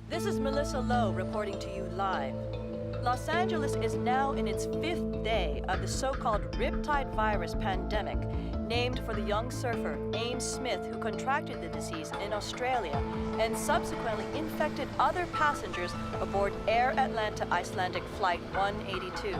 This is Melissa Lowe reporting to you live. Los Angeles is now in its 5th day of the so-called Riptide virus pandemic, named for the young surfer Ames Smith, who contracted the disease in Australia and subsequently infected other passengers aboard Air Atlanta Icelandic Flight 182.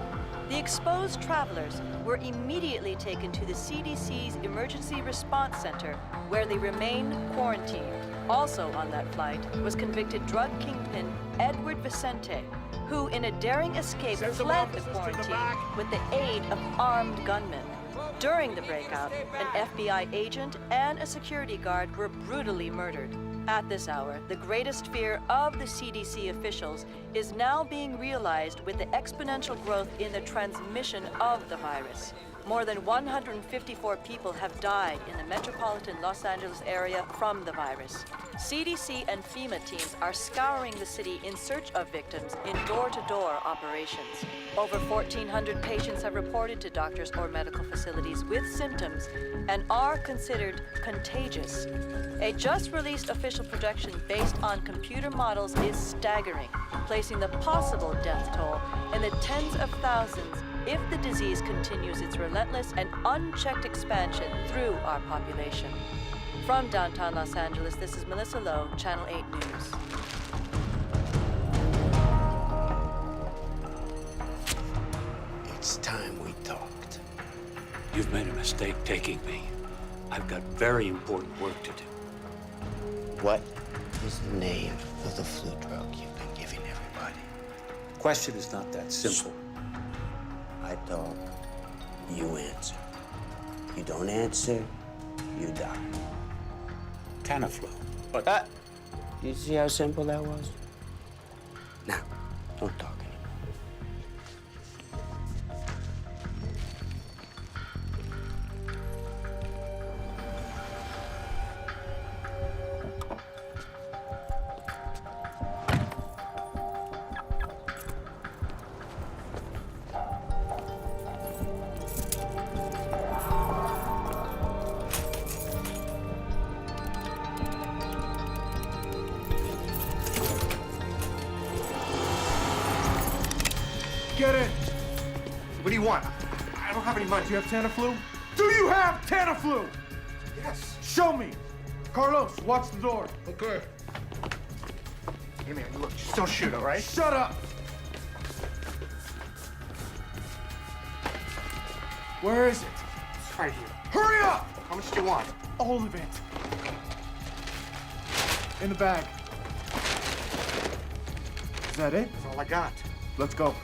The exposed travelers were immediately taken to the CDC's Emergency Response Center, where they remain quarantined. Also on that flight was convicted drug kingpin Edward Vicente, who in a daring escape fled the quarantine with the aid of armed gunmen. During the breakout, an FBI agent and a security guard were brutally murdered. At this hour, the greatest fear of the CDC officials is now being realized with the exponential growth in the transmission of the virus. More than 154 people have died in the metropolitan Los Angeles area from the virus. CDC and FEMA teams are scouring the city in search of victims in door-to-door operations. Over 1,400 patients have reported to doctors or medical facilities with symptoms and are considered contagious. A just-released official projection based on computer models is staggering, placing the possible death toll in the tens of thousands if the disease continues its relentless and unchecked expansion through our population. From downtown Los Angeles, this is Melissa Lowe, Channel 8 News. It's time we talked. You've made a mistake taking me. I've got very important work to do. What is the name of the flu drug you've been giving everybody? Question is not that simple. I talk, you answer. You don't answer, you die. Tamiflu. But You see how simple that was? Now, don't talk anymore. Get in! What do you want? I don't have any money. Do you have Tamiflu? Do you have Tamiflu? Yes. Show me. Carlos, watch the door. Okay. Hey, man, look, just don't shoot, all right? Shut up! Where is it? It's right here. Hurry up! How much do you want? All of it. In the bag. Is that it? That's all I got. Let's go.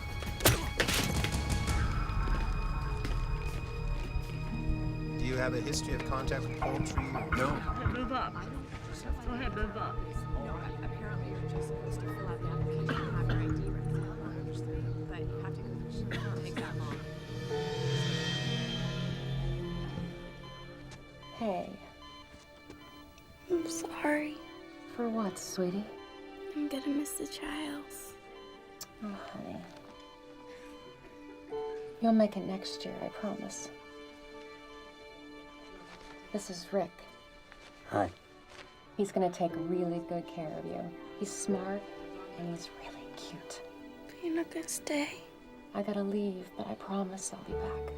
Do you have a history of contact with poultry? No. Move up. Go ahead, move up. No, apparently you're just supposed to fill out the application and have your ID ready. But you have to go. It doesn't take that long. Hey. I'm sorry. For what, sweetie? I'm gonna miss the trials. Oh, honey. You'll make it next year, I promise. This is Rick. Hi. He's gonna take really good care of you. He's smart and he's really cute. But you're not gonna stay. I gotta leave, but I promise I'll be back.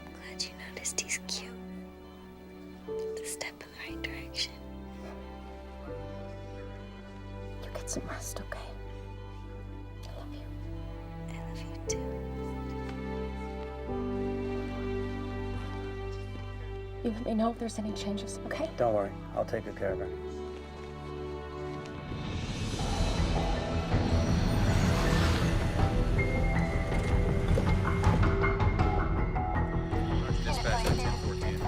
I'm glad you noticed he's cute. It's a step in the right direction. You get some rest, okay? I love you. I love you too. You let me know if there's any changes, okay? Don't worry, I'll take good care of her. Dispatch at 10:14.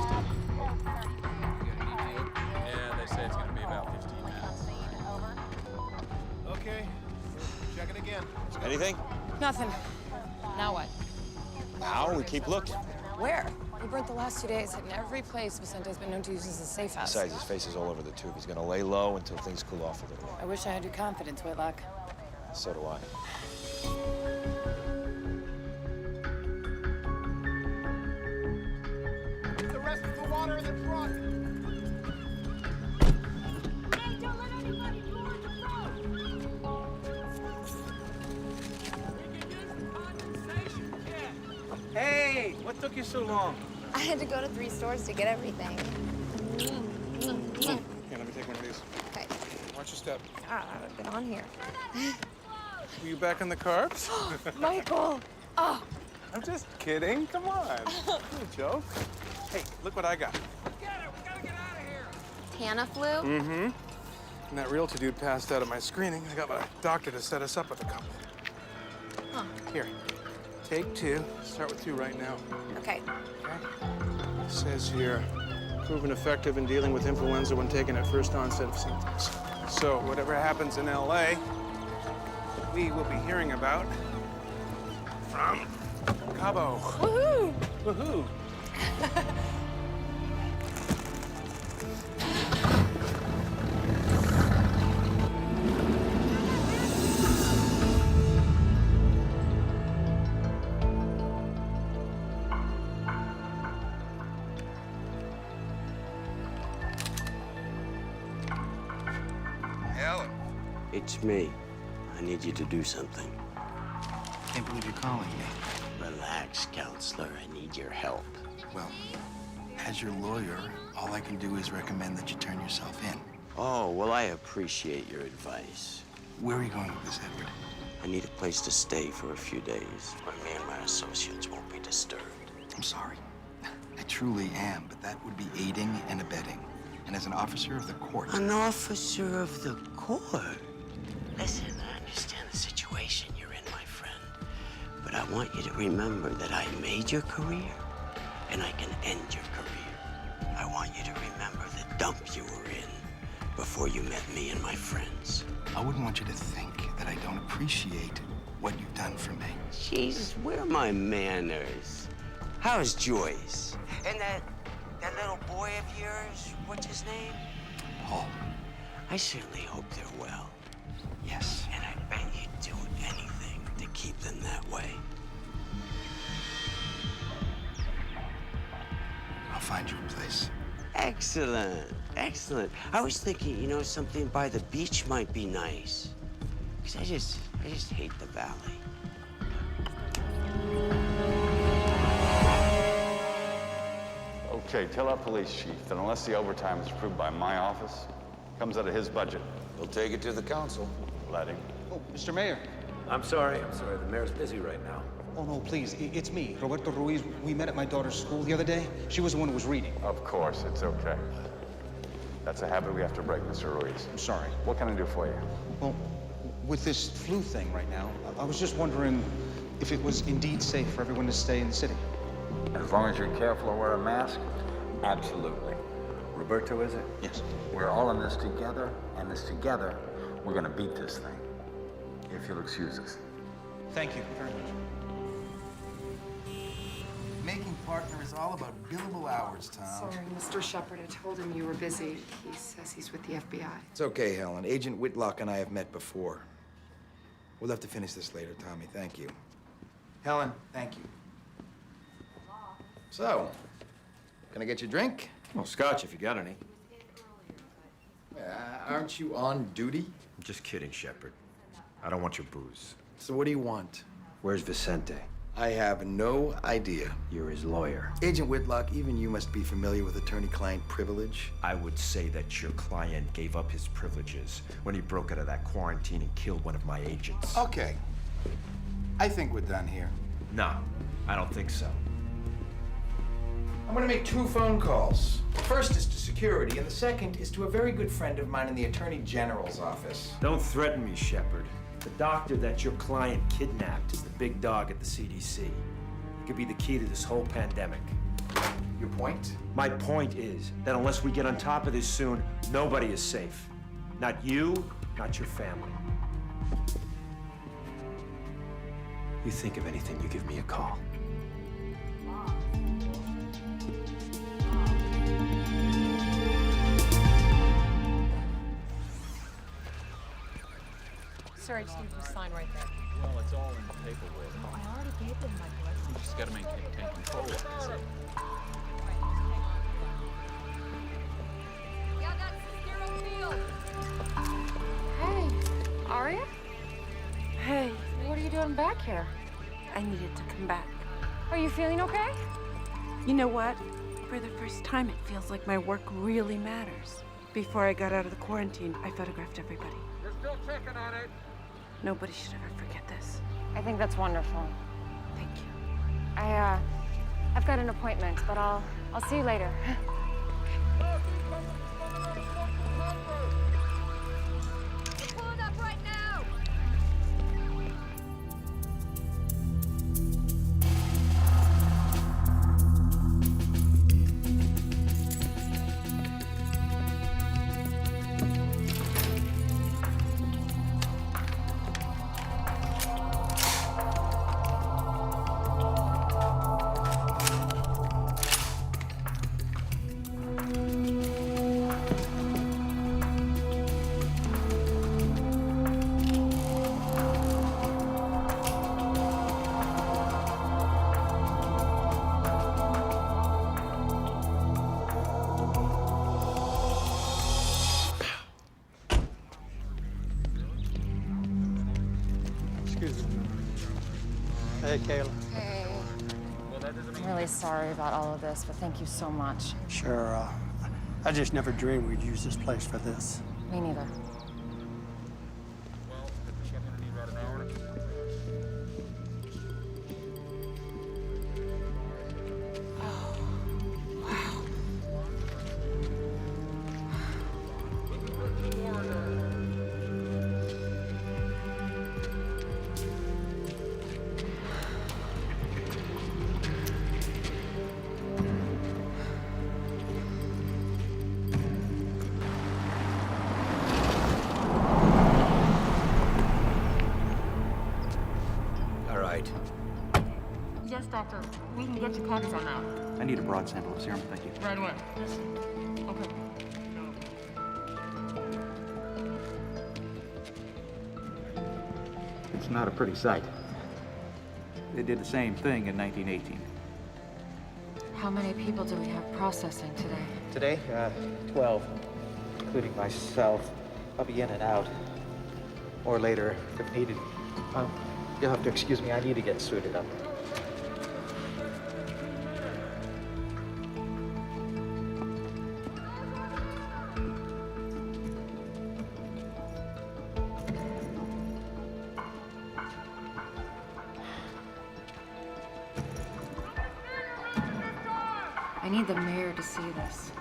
Yeah, they say it's gonna be about 15 minutes. Okay, check it again. Anything? Nothing. Now what? Now we keep looking. Where? We burnt the last 2 days, hitting every place Vicente's been known to use as a safe house. Besides, his face is all over the tube. He's gonna lay low until things cool off a little. I wish I had your confidence, Whitlock. So do I. The rest of the water in the truck. What took you so long? I had to go to 3 stores to get everything. Here, let me take one of these. Okay. Watch your step. I've been on here. Were you back on the carbs? Michael! Oh, I'm just kidding. Come on. It's a joke. Hey, look what I got. Tamiflu? Mm-hmm. And that realtor dude passed out at my screening. I got my doctor to set us up with a couple. Huh. Here, take 2. Start with 2 right now. Okay. It says here, proven effective in dealing with influenza when taken at first onset of symptoms. So whatever happens in LA, we will be hearing about from Cabo. Woohoo! Woohoo! It's me. I need you to do something. Can't believe you're calling me. Relax, counselor. I need your help. Well, as your lawyer, all I can do is recommend that you turn yourself in. Oh, well, I appreciate your advice. Where are you going with this, Edward? I need a place to stay for a few days where me and my associates won't be disturbed. I'm sorry. I truly am, but that would be aiding and abetting. And as an officer of the court... An officer of the court? Listen, I understand the situation you're in, my friend. But I want you to remember that I made your career, and I can end your career. I want you to remember the dump you were in before you met me and my friends. I wouldn't want you to think that I don't appreciate what you've done for me. Jesus, where are my manners? How's Joyce? And that little boy of yours, what's his name? Paul. I certainly hope they're well. Yes. And I bet you'd do anything to keep them that way. I'll find you a place. Excellent, excellent. I was thinking, you know, something by the beach might be nice. Because I just hate the valley. Okay, tell our police chief that unless the overtime is approved by my office, comes out of his budget. He'll take it to the council. Let him. Oh, Mr. Mayor. I'm sorry. The mayor's busy right now. Oh, no, please. It's me, Roberto Ruiz. We met at my daughter's school the other day. She was the one who was reading. Of course, it's okay. That's a habit we have to break, Mr. Ruiz. I'm sorry. What can I do for you? Well, with this flu thing right now, I was just wondering if it was indeed safe for everyone to stay in the city. As long as you're careful and wear a mask, absolutely. Roberto, is it? Yes. We're all in this together, and this together, we're gonna beat this thing. If you'll excuse us. Thank you very much. Making partner is all about billable hours, Tom. Sorry, Mr. Shepard. I told him you were busy. He says he's with the FBI. It's okay, Helen. Agent Whitlock and I have met before. We'll have to finish this later, Tommy. Thank you. Helen, thank you. So, can I get you a drink? Well, scotch if you got any. Aren't you on duty? I'm just kidding, Shepard. I don't want your booze. So what do you want? Where's Vicente? I have no idea. You're his lawyer. Agent Whitlock, even you must be familiar with attorney-client privilege. I would say that your client gave up his privileges when he broke out of that quarantine and killed one of my agents. Okay. I think we're done here. No, I don't think so. I'm gonna make 2 phone calls. The first is to security, and the second is to a very good friend of mine in the Attorney General's office. Don't threaten me, Shepard. The doctor that your client kidnapped is the big dog at the CDC. He could be the key to this whole pandemic. Your point? My point is that unless we get on top of this soon, nobody is safe. Not you, not your family. You think of anything, you give me a call. Sir, I just need you to sign right there. Well, it's all in the paperwork. I already gave them my blessing. You just gotta maintain control of it, that's it. Yeah, that's Cicero Field. Hey, Aria? Hey, What are you doing back here? I needed to come back. Are you feeling okay? You know what? For the first time, it feels like my work really matters. Before I got out of the quarantine, I photographed everybody. We're still checking on it. Nobody should ever forget this. I think that's wonderful. Thank you. I've got an appointment, but I'll see you later. Pulling up right now. Excuse me. Hey, Kayla. Hey. I'm really sorry about all of this, but thank you so much. Sure, I just never dreamed we'd use this place for this. Me neither. Yes, doctor. We can get your cortisone now. I need a broad sample of serum, thank you. Right away. Okay. It's not a pretty sight. They did the same thing in 1918. How many people do we have processing today? Today, 12, including myself. I'll be in and out. Or later, if needed. You'll have to excuse me, I need to get suited up. I need the mayor to see this.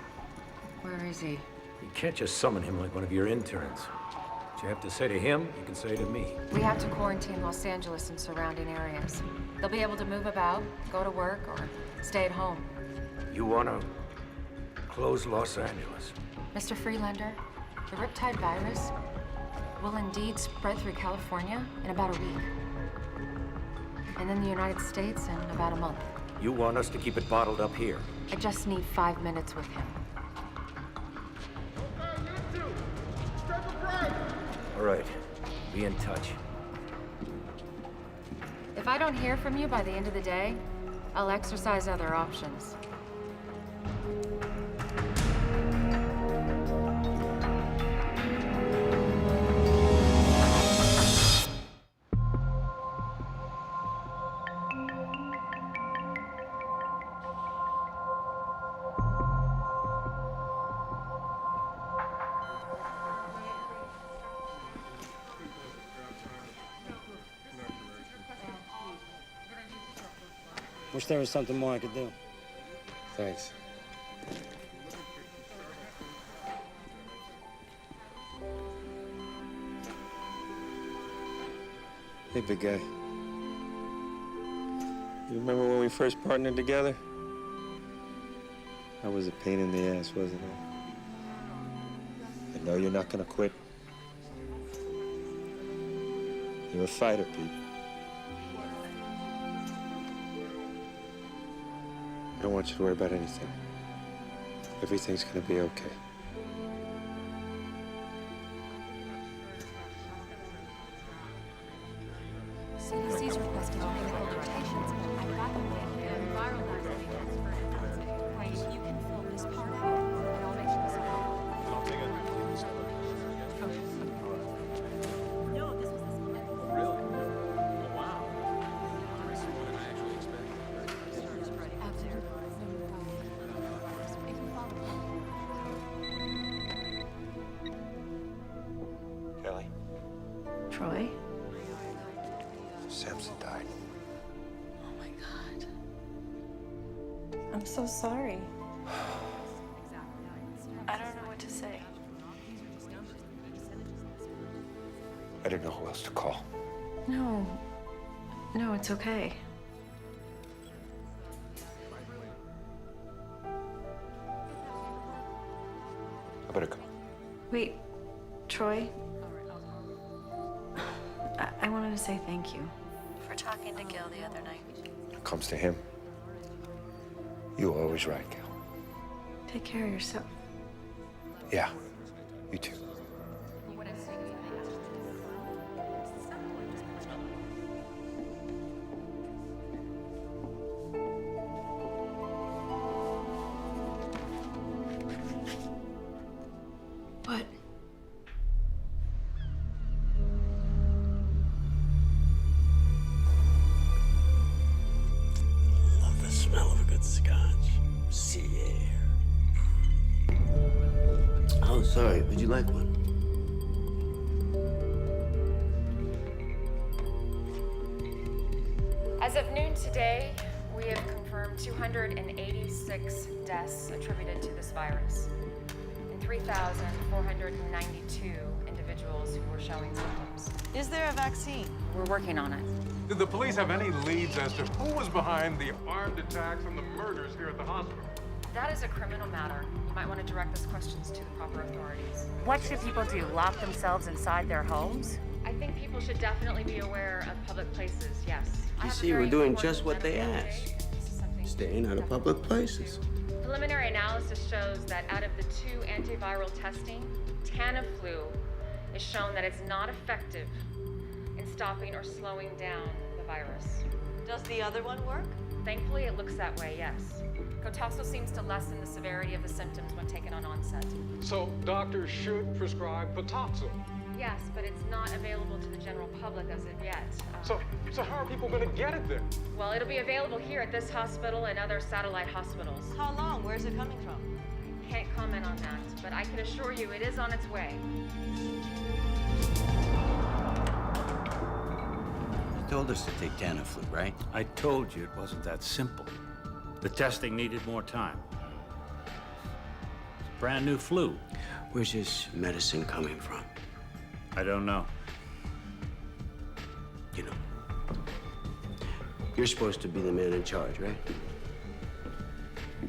Where is he? You can't just summon him like one of your interns. What you have to say to him, you can say to me. We have to quarantine Los Angeles and surrounding areas. They'll be able to move about, go to work, or stay at home. You want to close Los Angeles? Mr. Freelander, the Riptide virus will indeed spread through California in about a week. And then the United States in about a month. You want us to keep it bottled up here? I just need 5 minutes with him. All right. Be in touch. If I don't hear from you by the end of the day, I'll exercise other options. Wish there was something more I could do. Thanks. Hey, big guy. You remember when we first partnered together? I was a pain in the ass, wasn't I? I know you're not gonna quit. You're a fighter, Pete. I don't want you to worry about anything. Everything's gonna be okay. CDC's requesting clinical rotations. I've got them in here. Viral vaccine. Wait, you can fill this part out, and I'll make sure this I'll take it. No, this was this one. Really? Oh, wow. Nicer one than I actually expected. Troy? Samson died. Oh my God. I'm so sorry. I don't know what to say. I didn't know who else to call. No. No, it's okay. I better go. Wait, Troy? I wanted to say thank you for talking to Gil the other night. When it comes to him, you were always right, Gil. Take care of yourself. Yeah, you too. What? Love the smell of a good scotch. Sea air. Oh, sorry. Would you like one? As of noon today, we have confirmed 286 deaths attributed to this virus and 3,492 individuals who were showing symptoms. Is there a vaccine? We're working on it. Did the police have any leads as to who was behind the armed attacks and the murders here at the hospital? That is a criminal matter. You might want to direct those questions to the proper authorities. What should people do? Lock themselves inside their homes? I think people should definitely be aware of public places, yes. I You have a see, very we're doing important just what they medical asked. update. This is something Staying out of public places. Preliminary analysis shows that out of the 2 antiviral testing, Tamiflu is shown that it's not effective in stopping or slowing down the virus. Does the other one work? Thankfully, it looks that way, yes. Gotoxel seems to lessen the severity of the symptoms when taken on onset. So doctors should prescribe Patoxil. Yes, but it's not available to the general public as of yet. So how are people going to get it then? Well, it'll be available here at this hospital and other satellite hospitals. How long? Where's it coming from? Can't comment on that, but I can assure you it is on its way. You told us to take Tamiflu, right? I told you it wasn't that simple. The testing needed more time. It's a brand new flu. Where's this medicine coming from? I don't know. You know, you're supposed to be the man in charge, right?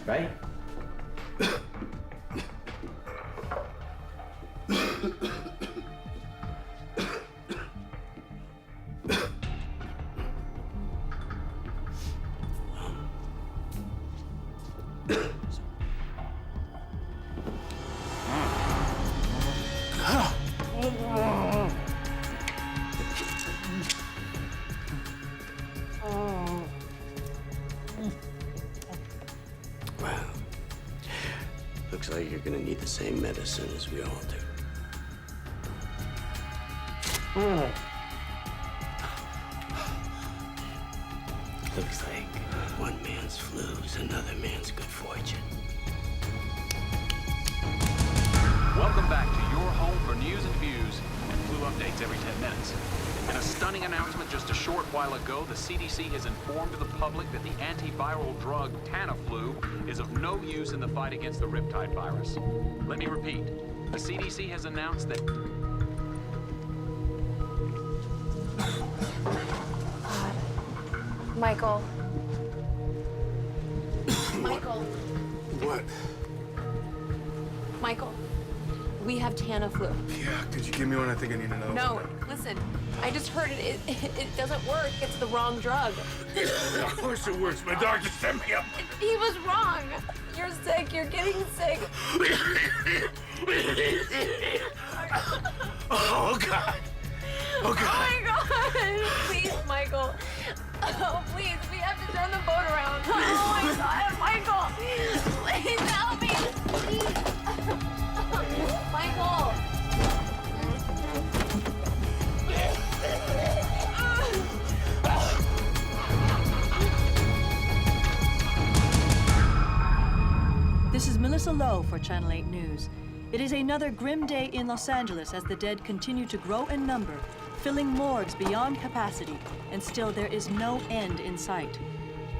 Right? Well, looks like you're gonna need the same medicine as we all do. Looks like one man's flu's another man's good fortune. Welcome back to your home for news and views and flu updates every 10 minutes. In a stunning announcement just a short while ago, the CDC has informed the public that the antiviral drug Tamiflu is of no use in the fight against the Riptide virus. Let me repeat. The CDC has announced that... Michael. Michael. What? Michael. We have Tamiflu. Yeah, could you give me one? I think I need to know. No, listen. I just heard it. It doesn't work. It's the wrong drug. Of course it works. My doctor set me up. He was wrong. You're sick. You're getting sick. Oh, God. Oh, God. Oh, my God. Please, Michael. Oh, please. We have to turn the boat around. Oh, my God. Michael. Please help me. Please. Michael. This is Melissa Lowe for Channel 8 News. It is another grim day in Los Angeles as the dead continue to grow in number filling morgues beyond capacity, and still there is no end in sight.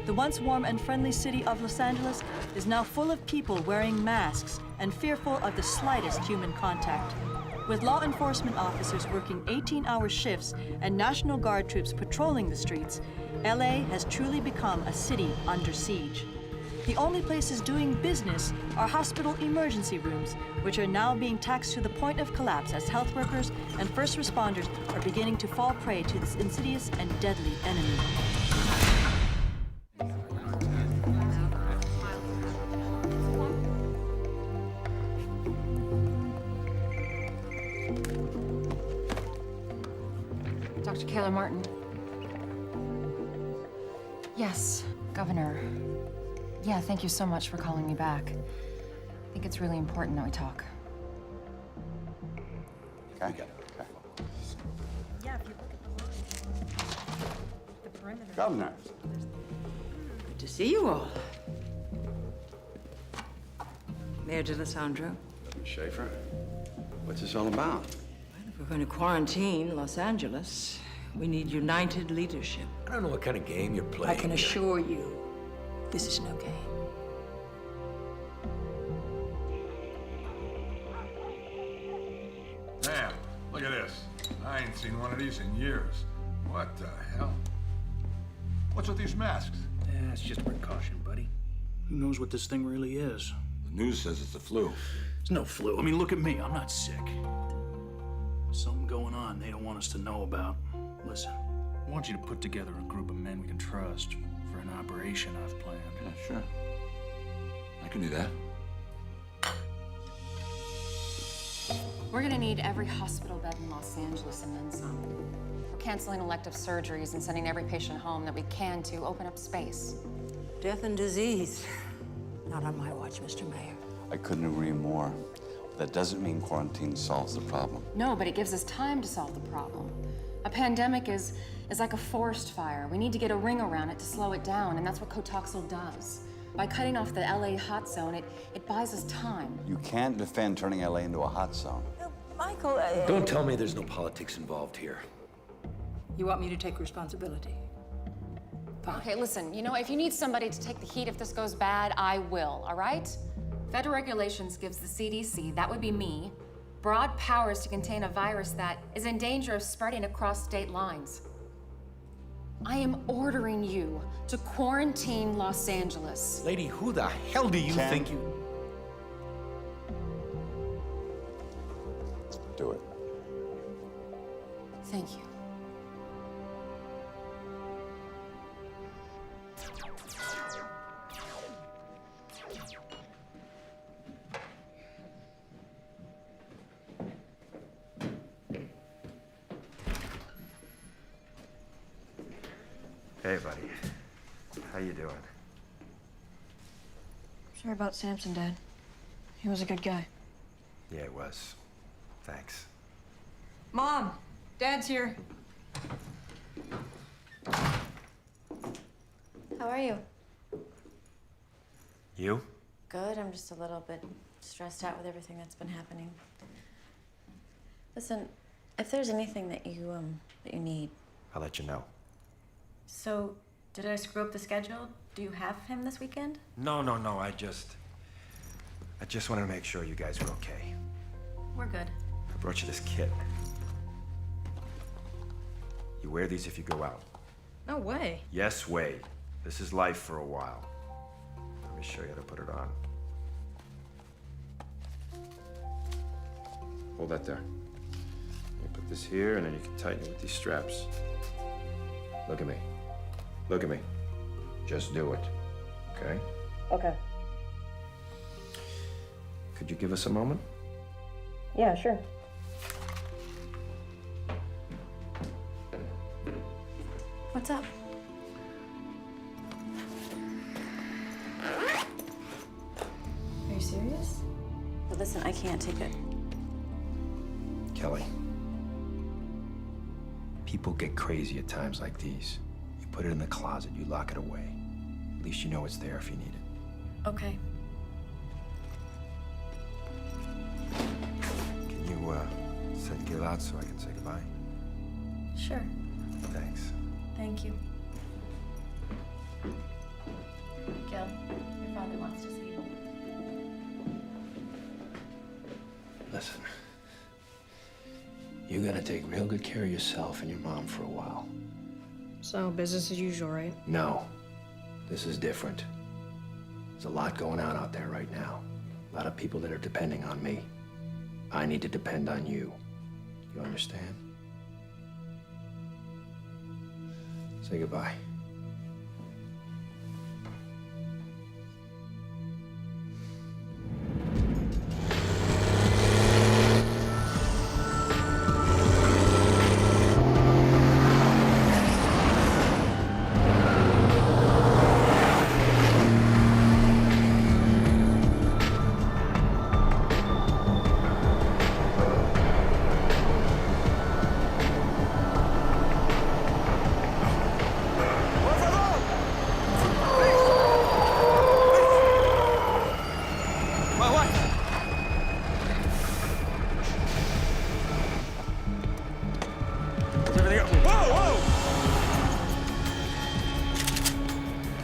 The once warm and friendly city of Los Angeles is now full of people wearing masks and fearful of the slightest human contact. With law enforcement officers working 18-hour shifts and National Guard troops patrolling the streets, LA has truly become a city under siege. The only places doing business are hospital emergency rooms, which are now being taxed to the point of collapse as health workers and first responders are beginning to fall prey to this insidious and deadly enemy. Dr. Kayla Martin. Yes, Governor. Yeah, thank you so much for calling me back. I think it's really important that we talk. Okay. Governor. Good to see you all. Mayor D'Alessandro. Schaefer, what's this all about? If we're going to quarantine Los Angeles, we need united leadership. I don't know what kind of game you're playing. I can assure you, this is no game. Damn, look at this. I ain't seen one of these in years. What the hell? What's with these masks? Yeah, it's just a precaution, buddy. Who knows what this thing really is? The news says it's the flu. It's no flu. I mean, look at me. I'm not sick. Something going on they don't want us to know about. Listen, I want you to put together a group of men we can trust for an operation I've planned. Yeah, sure. I can do that. We're gonna need every hospital bed in Los Angeles and then some. We're canceling elective surgeries and sending every patient home that we can to open up space. Death and disease. Not on my watch, Mr. Mayor. I couldn't agree more. That doesn't mean quarantine solves the problem. No, but it gives us time to solve the problem. A pandemic is like a forest fire. We need to get a ring around it to slow it down, and that's what Kotoxil does. By cutting off the LA hot zone, it buys us time. You can't defend turning LA into a hot zone. Michael, Don't tell me there's no politics involved here. You want me to take responsibility? Fine. Okay, listen, you know, if you need somebody to take the heat if this goes bad, I will, all right? Federal regulations gives the CDC, that would be me, broad powers to contain a virus that is in danger of spreading across state lines. I am ordering you to quarantine Los Angeles. Lady, who the hell do you think you... Do it. Thank you. Hey, buddy. How you doing? Sorry about Samson, Dad. He was a good guy. Yeah, it was. Thanks. Mom! Dad's here. How are you? You? Good. I'm just a little bit stressed out with everything that's been happening. Listen, if there's anything that you need. I'll let you know. So, did I screw up the schedule? Do you have him this weekend? No. I just wanted to make sure you guys were okay. We're good. I brought you this kit. You wear these if you go out. No way. Yes, way. This is life for a while. Let me show you how to put it on. Hold that there. You put this here, and then you can tighten it with these straps. Look at me. Look at me. Just do it. Okay? Okay. Could you give us a moment? Yeah, sure. What's up? Are you serious? But listen, I can't take it. Kelly. People get crazy at times like these. You put it in the closet, you lock it away. At least you know it's there if you need it. Okay. Can you, get it out so I can say goodbye? Sure. Thanks. Thank you. Gil, your father wants to see you. Listen, you're gonna take real good care of yourself and your mom for a while. So, business as usual, right? No, this is different. There's a lot going on out there right now. A lot of people that are depending on me. I need to depend on you. You understand? Say goodbye.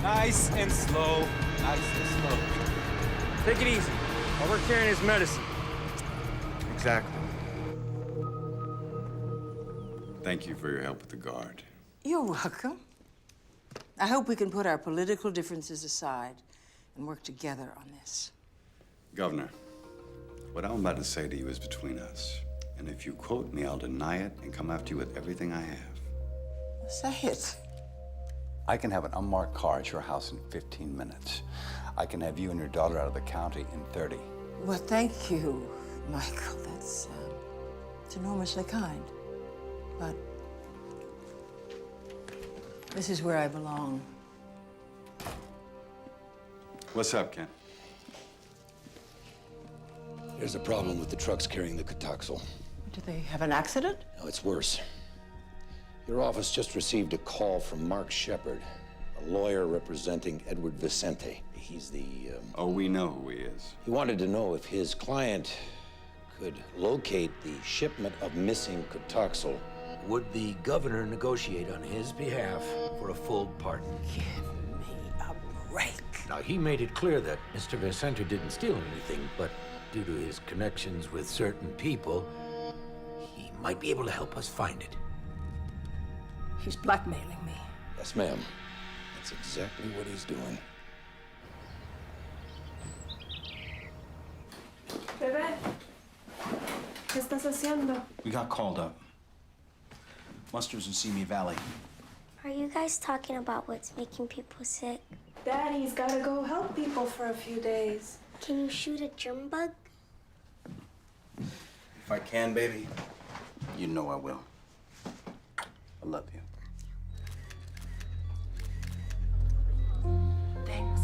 Nice and slow. Nice and slow. Take it easy. While we're carrying his medicine. Exactly. Thank you for your help with the guard. You're welcome. I hope we can put our political differences aside and work together on this. Governor, what I'm about to say to you is between us. And if you quote me, I'll deny it and come after you with everything I have. Say it. I can have an unmarked car at your house in 15 minutes. I can have you and your daughter out of the county in 30. Well, thank you, Michael. That's it's enormously kind. But this is where I belong. What's up, Ken? There's a problem with the trucks carrying the Cotoxel. Do they have an accident? No, it's worse. Your office just received a call from Mark Shepard, a lawyer representing Edward Vicente. He's the, Oh, we know who he is. He wanted to know if his client could locate the shipment of missing Cotoxel. Would the governor negotiate on his behalf for a full pardon? Give me a break. Now, he made it clear that Mr. Vicente didn't steal anything, but due to his connections with certain people, he might be able to help us find it. He's blackmailing me. Yes, ma'am. That's exactly what he's doing. Bebé, ¿qué estás haciendo? We got called up. Muster's in Simi Valley. Are you guys talking about what's making people sick? Daddy's gotta go help people for a few days. Can you shoot a germ bug? If I can, baby, you know I will. I love you. Thanks.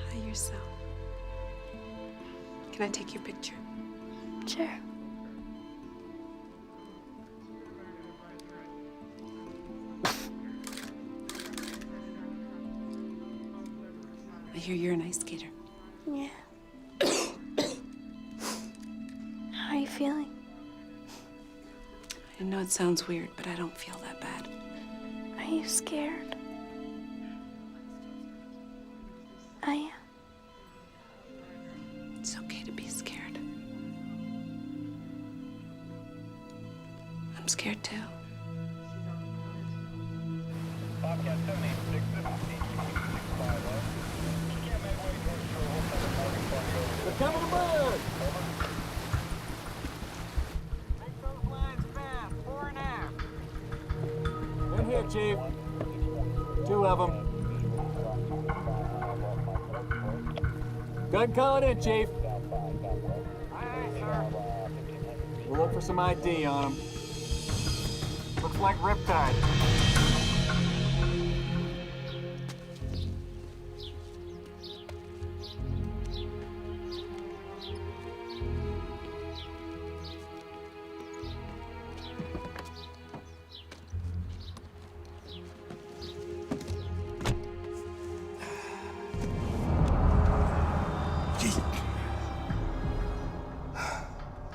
Hi, yourself. Can I take your picture? Sure. I hear you're an ice skater. Yeah. How are you feeling? I know it sounds weird, but I don't feel that bad. Are you scared? I am. It's okay to be scared. I'm scared too. Bobcat 76, this is CQ650. Can't make way towards your hotel parking party. They're coming to bird! Make those lines fast, 4 and a half. In here, Chief. 2 of them. Gun calling in, Chief. Aye, aye, sir. We'll look for some ID on him. Looks like Riptide.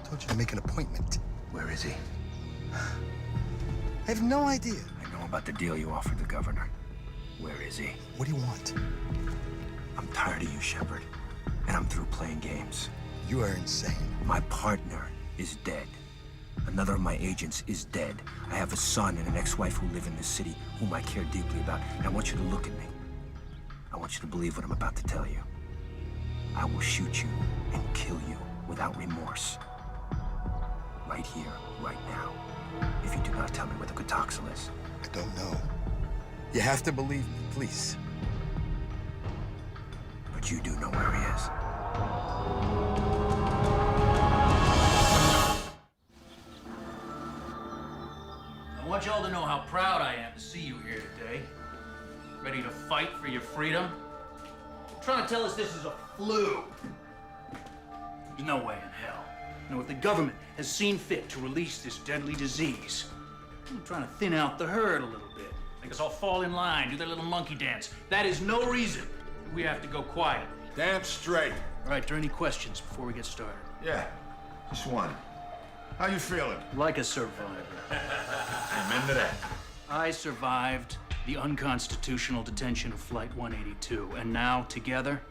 Told you to make an appointment. Where is he? I have no idea. I know about the deal you offered the governor. Where is he? What do you want? I'm tired of you, Shepard. And I'm through playing games. You are insane. My partner is dead. Another of my agents is dead. I have a son and an ex-wife who live in this city whom I care deeply about. And I want you to look at me. I want you to believe what I'm about to tell you. I will shoot you and kill you without remorse. Right here, right now. If you do not tell me where the Kotoxal is. I don't know. You have to believe me, please. But you do know where he is. I want y'all to know how proud I am to see you here today. Ready to fight for your freedom? You're trying to tell us this is a flu. There's no way in hell. You know, if the government has seen fit to release this deadly disease, I'm trying to thin out the herd a little bit. Make us all fall in line, do their little monkey dance. That is no reason we have to go quiet. Damn straight. All right, are there any questions before we get started? Yeah, just one. How you feeling? Like a survivor. Amen to that. I survived the unconstitutional detention of Flight 182, and now, together,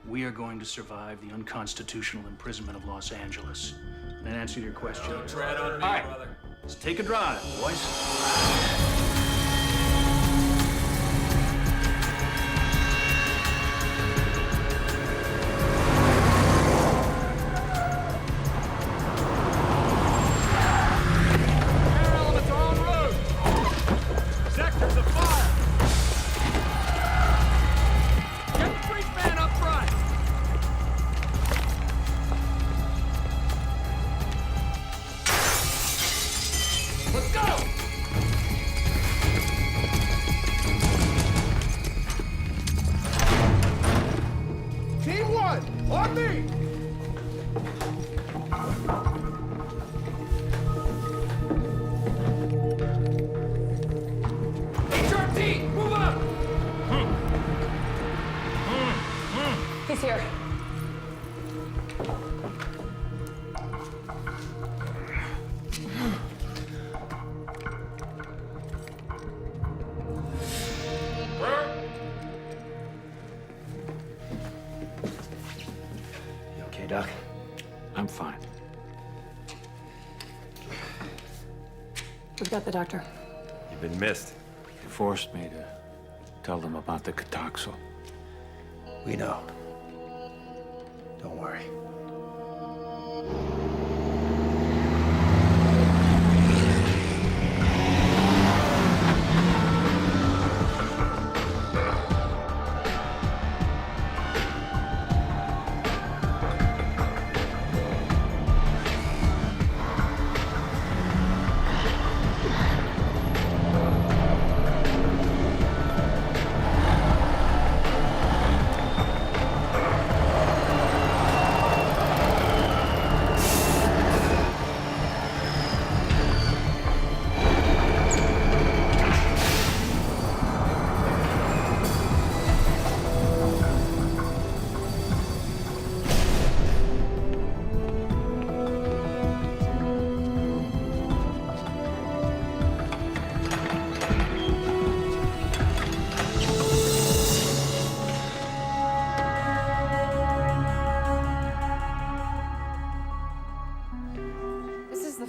we are going to survive the unconstitutional imprisonment of Los Angeles. And that answer your question. Don't tread on me, All right, brother. let's take a drive, boys. He's here. You okay, Doc? I'm fine. We've got the doctor. You've been missed. You forced me to tell them about the Kotoxal. We know. Don't worry.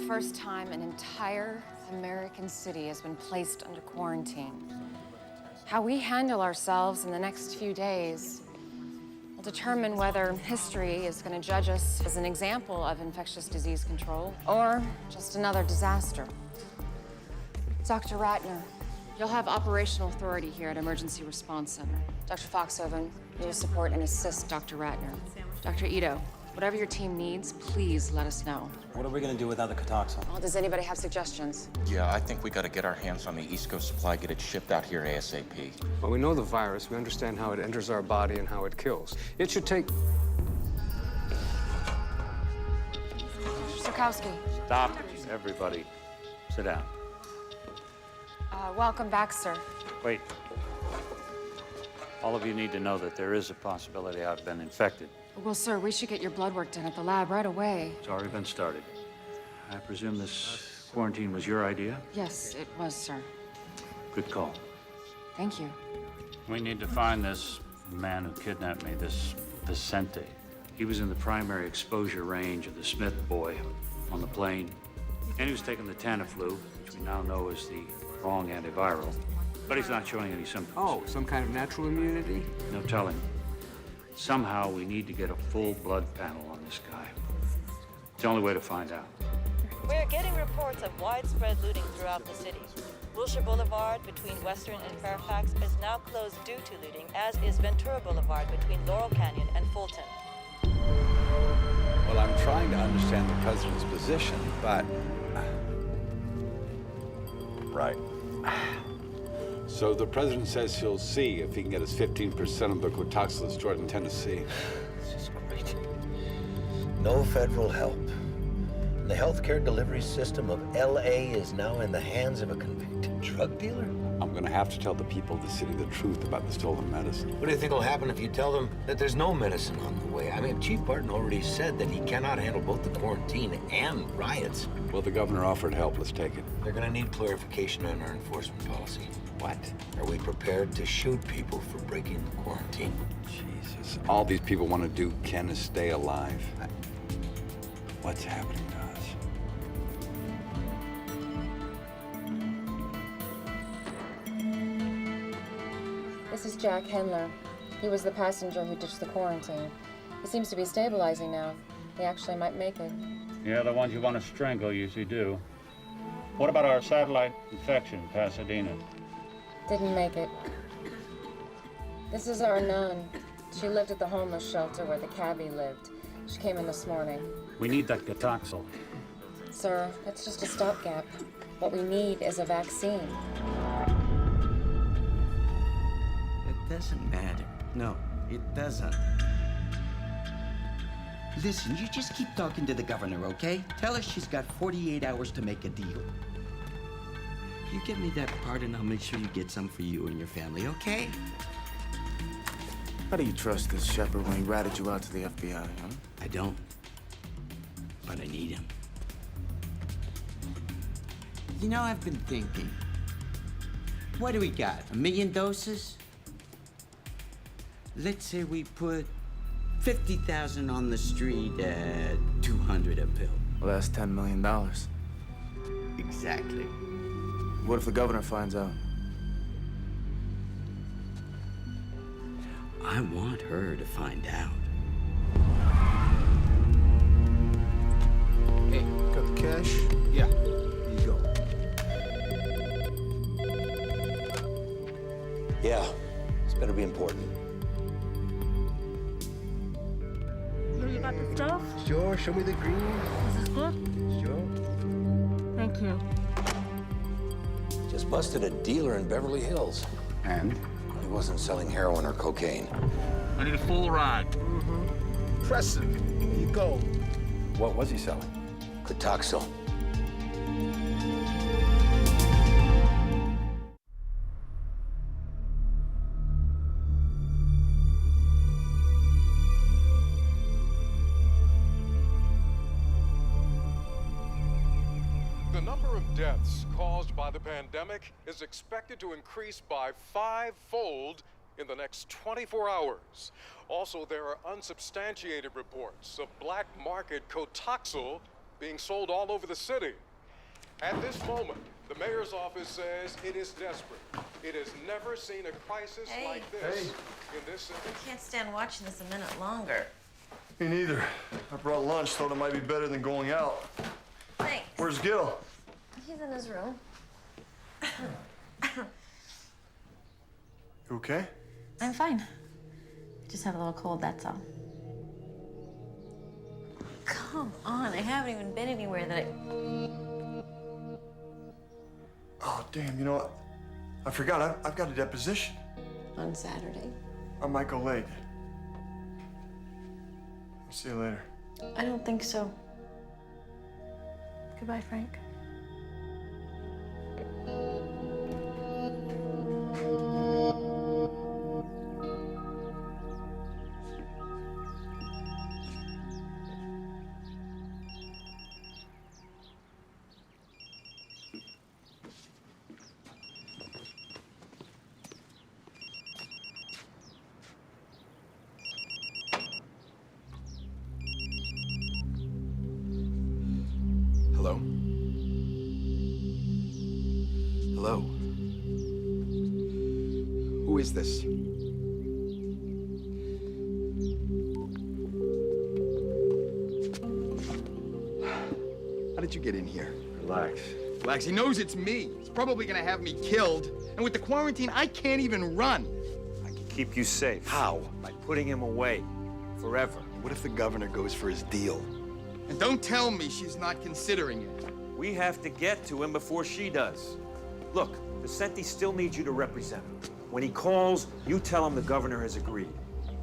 First time an entire American city has been placed under quarantine. How we handle ourselves in the next few days will determine whether history is going to judge us as an example of infectious disease control or just another disaster. Dr. Ratner, you'll have operational authority here at Emergency Response Center. Dr. Foxhoven, you'll support and assist Dr. Ratner. Dr. Ito, Whatever your team needs, please let us know. What are we gonna do without the Cotoxin? Well, does anybody have suggestions? Yeah, I think we gotta get our hands on the East Coast supply, get it shipped out here ASAP. Well, we know the virus. We understand how it enters our body and how it kills. It should take... Sirkowski. Stop, everybody. Sit down. Welcome back, sir. Wait. All of you need to know that there is a possibility I've been infected. Well, sir, we should get your blood work done at the lab right away. It's already been started. I presume this quarantine was your idea? Yes, it was, sir. Good call. Thank you. We need to find this man who kidnapped me, this Vicente. He was in the primary exposure range of the Smith boy on the plane. And he was taking the Tamiflu, which we now know is the wrong antiviral. But he's not showing any symptoms. Oh, some kind of natural immunity? No telling. Somehow we need to get a full blood panel on this guy. It's the only way to find out. We're getting reports of widespread looting throughout the city. Wilshire Boulevard between Western and Fairfax is now closed due to looting, as is Ventura Boulevard between Laurel Canyon and Fulton. Well, I'm trying to understand the president's position, but... Right. So the president says he'll see if he can get us 15% of the Cotoxin stored in Tennessee. This is great. No federal help. The healthcare delivery system of L.A. is now in the hands of a convicted drug dealer? I'm gonna have to tell the people of the city the truth about the stolen medicine. What do you think will happen if you tell them that there's no medicine on the way? I mean, Chief Barton already said that he cannot handle both the quarantine and riots. Well, the governor offered help. Let's take it. They're gonna need clarification on our enforcement policy. What? Are we prepared to shoot people for breaking the quarantine? Jesus. All these people want to do, Ken, is stay alive. What's happening to us? This is Jack Hendler. He was the passenger who ditched the quarantine. He seems to be stabilizing now. He actually might make it. Yeah, the ones you want to strangle usually do. What about our satellite infection, Pasadena? Didn't make it. This is our nun. She lived at the homeless shelter where the cabbie lived. She came in this morning. We need that Cotoxil. Sir, that's just a stopgap. What we need is a vaccine. It doesn't matter. No, it doesn't. Listen, you just keep talking to the governor, okay? Tell her she's got 48 hours to make a deal. You give me that part and I'll make sure you get some for you and your family, okay? How do you trust this shepherd when he ratted you out to the FBI, huh? I don't. But I need him. You know, I've been thinking. What do we got? 1 million doses? Let's say we put 50,000 on the street at 200 a pill. Well, that's $10 million. Exactly. What if the governor finds out? I want her to find out. Hey, got the cash? Yeah. Here you go. Yeah, this better be important. You got the stuff? Sure, show me the green. This is good? Sure. Thank you. Just busted a dealer in Beverly Hills. And? He wasn't selling heroin or cocaine. I need a full ride. Impressive. Here you go. What was he selling? Cotoxil. The number of deaths caused by the pandemic is expected to increase by 5-fold in the next 24 hours. Also, there are unsubstantiated reports of black market Cotoxil being sold all over the city. At this moment, the mayor's office says it is desperate. It has never seen a crisis like this in this city. I can't stand watching this a minute longer. Me neither. I brought lunch, thought it might be better than going out. Thanks. Where's Gil? He's in his room. You okay? I'm fine. I just have a little cold, that's all. I haven't even been anywhere that I... Oh, damn, you know what? I forgot, I've got a deposition. On Saturday. I might go late. I'll see you later. I don't think so. Goodbye, Frank. Hello? Hello? Who is this? How did you get in here? Relax. Relax, he knows it's me. He's probably gonna have me killed. And with the quarantine, I can't even run. I can keep you safe. How? By putting him away. Forever. What if the governor goes for his deal? And don't tell me she's not considering it. We have to get to him before she does. Look, Vicente still needs you to represent him. When he calls, you tell him the governor has agreed.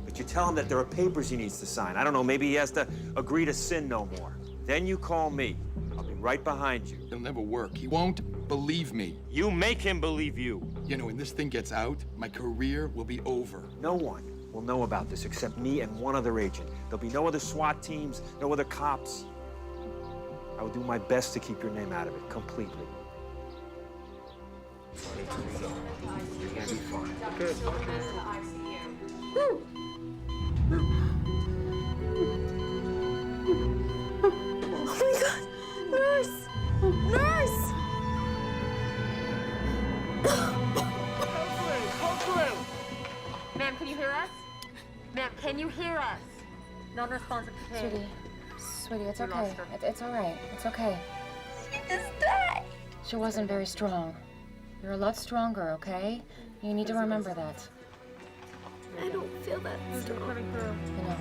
But you tell him that there are papers he needs to sign. I don't know, maybe he has to agree to sin no more. Then you call me. I'll be right behind you. It'll never work. He won't believe me. You make him believe you. You know, when this thing gets out, my career will be over. No one will know about this except me and one other agent. There'll be no other SWAT teams, no other cops. I will do my best to keep your name out of it completely. You're gonna be fine. Good. Oh my God! Nurse! Nurse! Ma'am, can you hear us? Ma'am, can you hear us? Non-responsive to pain. Sweetie, it's okay. It's all right. It's okay. She just died. She wasn't very strong. You're a lot stronger, okay? You need to remember that. I don't feel that strong. You know,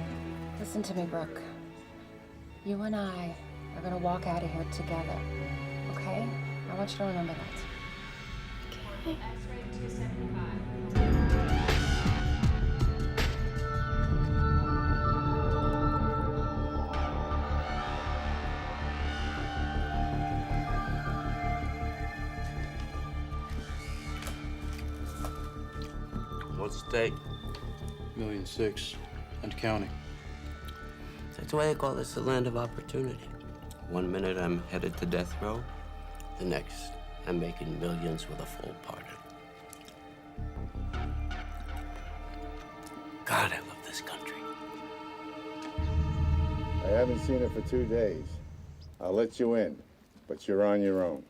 listen to me, Brooke. You and I are gonna walk out of here together, okay? I want you to remember that. Okay. What's the stake? $1.6 million and counting. That's why they call this the land of opportunity. One minute I'm headed to death row, the next I'm making millions with a full pardon. God, I love this country. I haven't seen her for 2 days. I'll let you in, but you're on your own.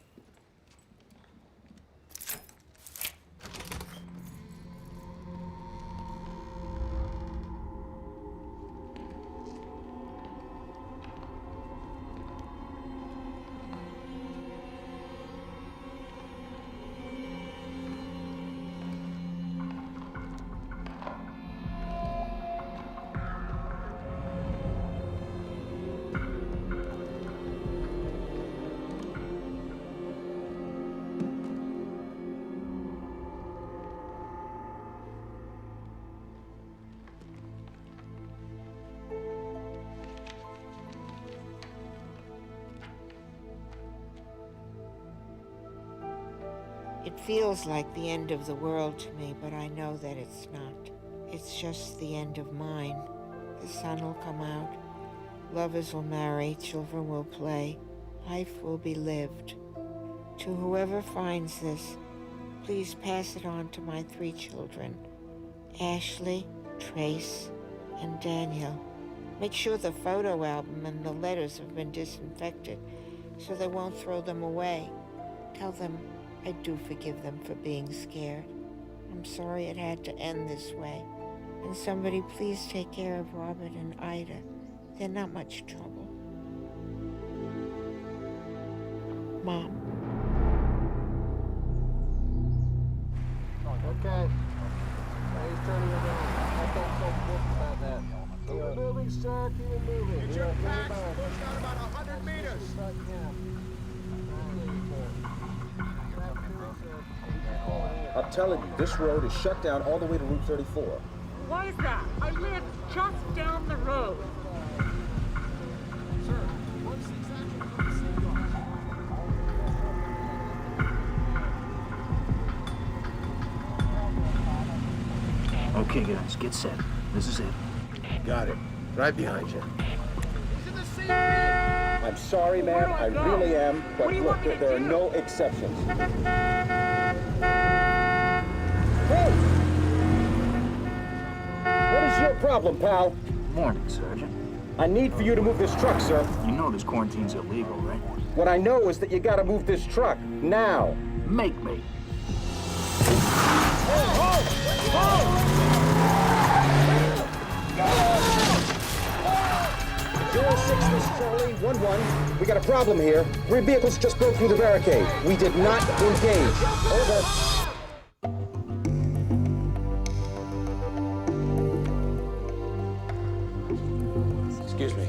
It feels like the end of the world to me, but I know that it's not. It's just the end of mine. The sun will come out, lovers will marry, children will play, life will be lived. To whoever finds this, please pass it on to my 3 children, Ashley, Trace, and Daniel. Make sure the photo album and the letters have been disinfected so they won't throw them away. Tell them I do forgive them for being scared. I'm sorry it had to end this way. And somebody please take care of Robert and Ida. They're not much trouble. Mom. Okay. Now he's turning around. I don't so book about that. Keep moving, sir. Keep moving. Get your packs. Push out about 100 I'm telling you, this road is shut down all the way to Route 34. Why is that? I live just down the road. Okay, guys, get set. This is it. Got it. Right behind you. I'm sorry, man. I really am. But look, there are no exceptions. Hey! What is your problem, pal? Morning, Sergeant. I need for you to move this truck, sir. You know this quarantine's illegal, right? What I know is that you gotta move this truck. Now. Make me. Zero 06, this is Charlie, 1-1. We got a problem here. 3 vehicles just broke through the barricade. We did not engage. Over. Excuse me.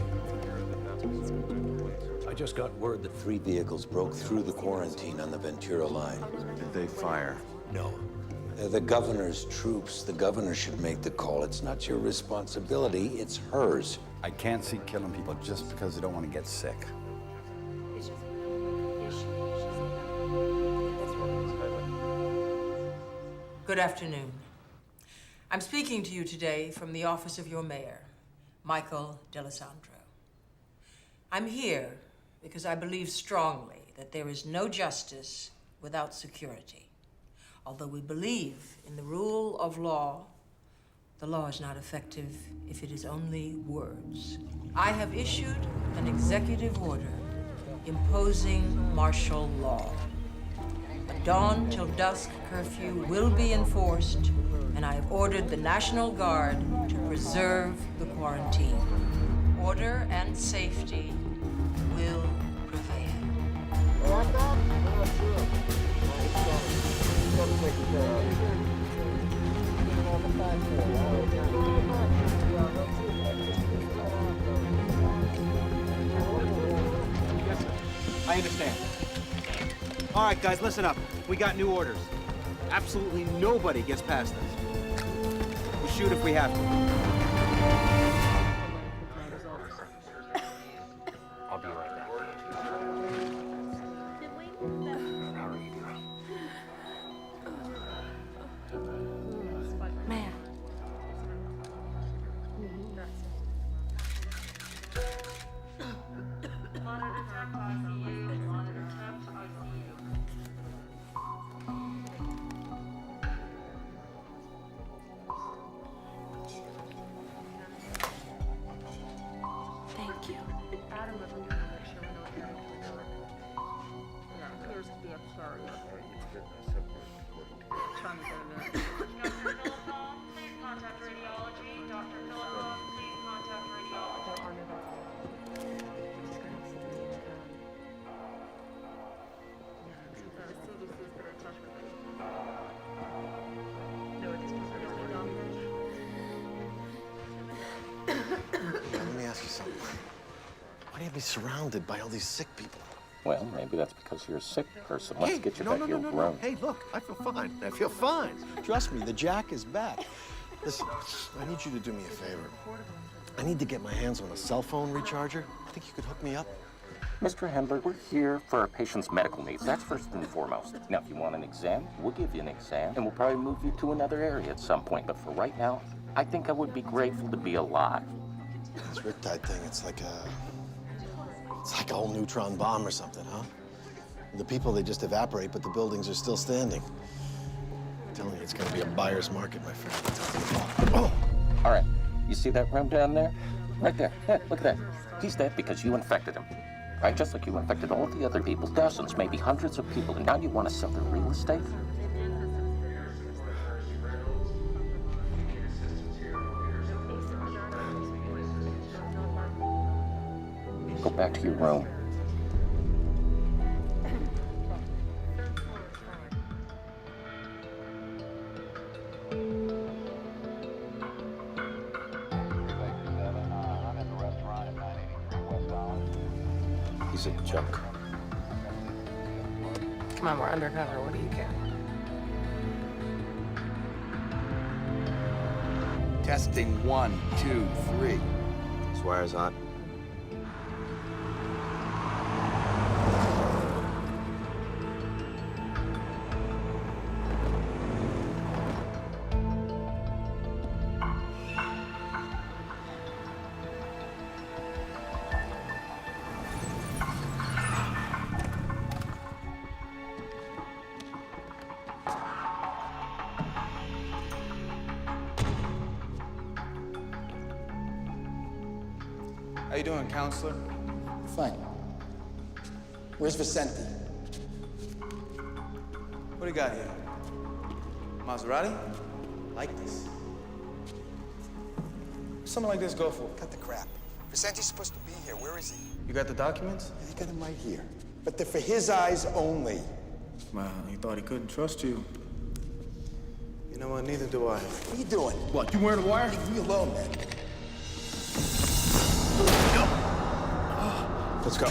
I just got word that 3 vehicles broke through the quarantine on the Ventura line. Did they fire? No. They're the governor's troops. The governor should make the call. It's not your responsibility, it's hers. I can't see killing people just because they don't want to get sick. Good afternoon. I'm speaking to you today from the office of your mayor, Michael D'Alessandro. I'm here because I believe strongly that there is no justice without security. Although we believe in the rule of law, the law is not effective if it is only words. I have issued an executive order imposing martial law. A dawn till dusk curfew will be enforced, and I have ordered the National Guard to preserve the quarantine. Order and safety will prevail. I understand. All right, guys, listen up. We got new orders. Absolutely nobody gets past us. We'll shoot if we have to. I'll be right back. Man. Thank you. Let me ask you something. Why do you have me surrounded by all these sick people? Well, maybe that's because you're a sick person. Let's get you back to your room. No. Hey, look, I feel fine. I feel fine. Trust me, the Jack is back. Listen, I need you to do me a favor. I need to get my hands on a cell phone recharger. I think you could hook me up. Mr. Hendler, we're here for our patient's medical needs. That's first and foremost. Now, if you want an exam, we'll give you an exam, and we'll probably move you to another area at some point. But for right now, I think I would be grateful to be alive. This Riptide thing, it's like a whole neutron bomb or something, huh? The people, they just evaporate, but the buildings are still standing. I'm telling you, it's gonna be a buyer's market, my friend. Oh! All right, you see that room down there? Right there. Yeah, look at that. He's dead because you infected him. Right? Just like you infected all the other people, dozens, maybe hundreds of people, and now you want to sell their real estate? Go back to your room. He's a junk. Come on, we're undercover. What do you care? Testing 1, 2, 3. This wire's hot. How you doing, counselor? Fine. Where's Vicente? What do you got here? Maserati? Like this. What's something like this go for? Cut the crap. Vicente's supposed to be here. Where is he? You got the documents? Yeah, he got them right here. But they're for his eyes only. Well, he thought he couldn't trust you. You know what? Neither do I. What are you doing? What, you wearing a wire? Leave me alone, man. Let's go.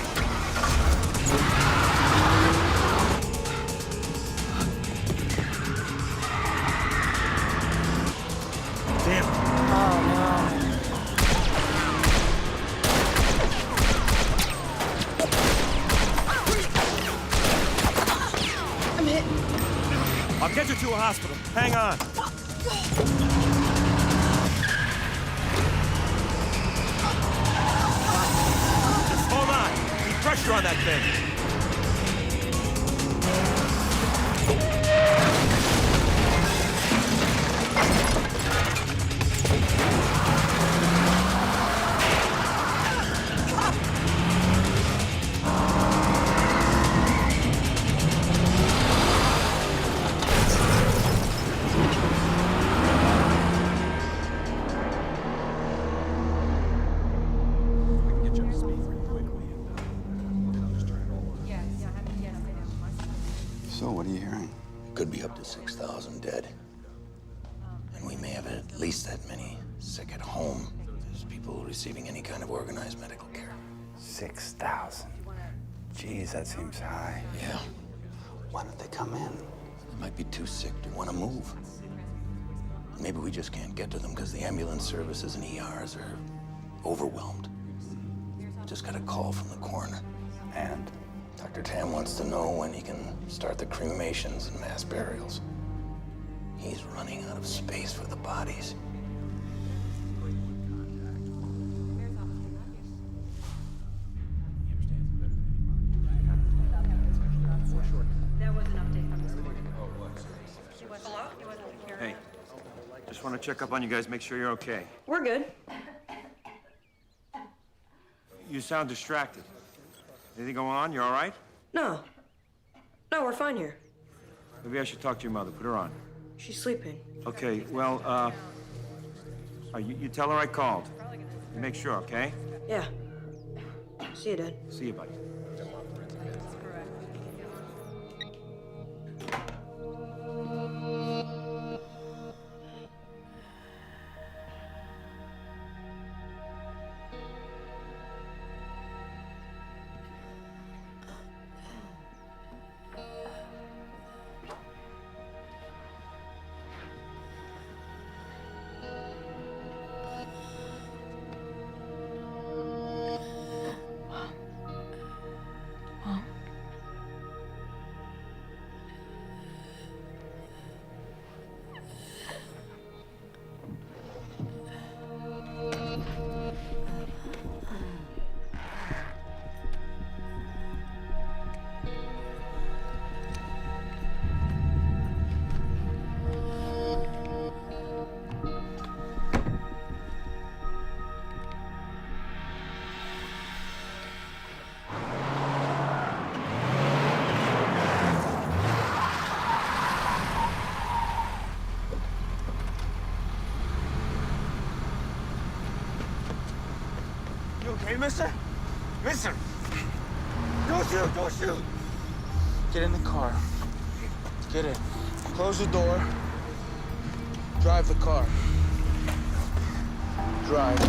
Damn. Oh, no. I'm hit. I'll get you to a hospital. Hang on. Just hold on. Keep pressure on that thing. So, what are you hearing? Could be up to 6,000 dead. And we may have at least that many sick at home as people receiving any kind of organized medical care. 6,000. Jeez, that seems high. Yeah. Why don't they come in? They might be too sick to want to move. Maybe we just can't get to them because the ambulance services and ERs are overwhelmed. Just got a call from the coroner. And? Dr. Tam wants to know when he can start the cremations and mass burials. He's running out of space for the bodies. That was an update from this morning. Hey, just want to check up on you guys, make sure you're okay. We're good. You sound distracted. Anything going on? You all right? No. No, we're fine here. Maybe I should talk to your mother. Put her on. She's sleeping. Okay, well, you tell her I called. You make sure, okay? Yeah. See you, Dad. See you, buddy. Hey, mister? Mister! Don't shoot! Don't shoot! Get in the car. Get in. Close the door. Drive the car. Drive.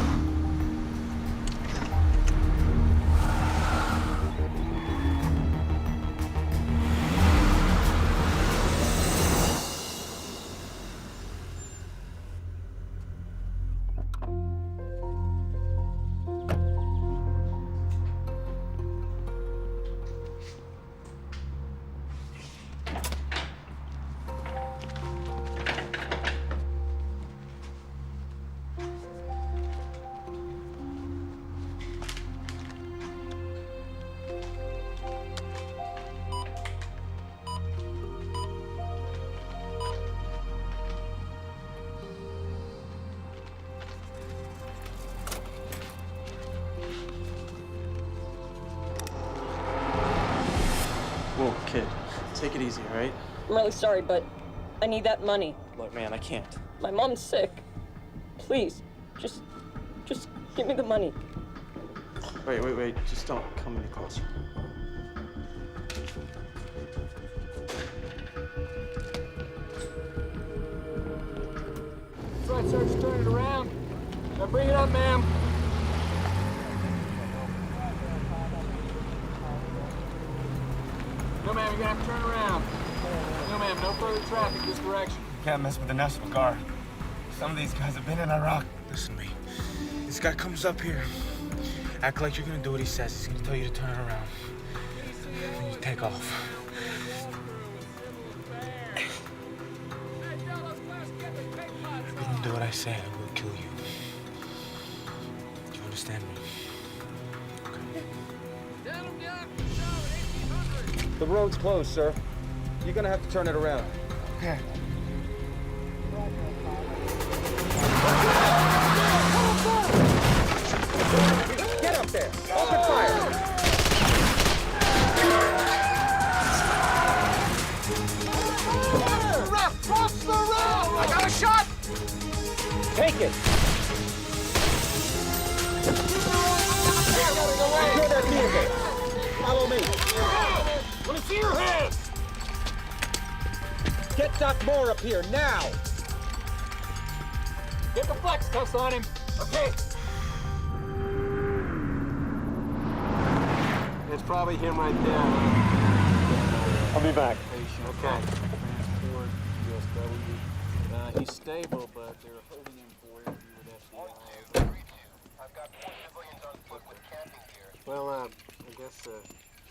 kid. Take it easy, all right? I'm really sorry, but I need that money. Look, man, I can't. My mom's sick. Please, just give me the money. Wait. Just don't come any closer. That's right, Sergeant, turn it around. Now bring it up, ma'am. No, ma'am, you're gonna have to turn around. No, ma'am, no further traffic this direction. You can't mess with the National Guard. Some of these guys have been in Iraq. Listen to me. This guy comes up here. Act like you're gonna do what he says. He's gonna tell you to turn around. Then you take off. If you don't do what I say, I will kill you. Do you understand me? The road's closed, sir. You're gonna have to turn it around. Okay. Get up there! Open fire! Cross the road! I got a shot! Take it! Secure that vehicle! Follow me! Let me see your hands! Get Doc Moore up here, now! Get the flex cuffs on him. Okay. It's probably him right there. I'll be back. Okay. Transport, USW. He's stable, but they're holding him for interview with FBI. Well, I guess,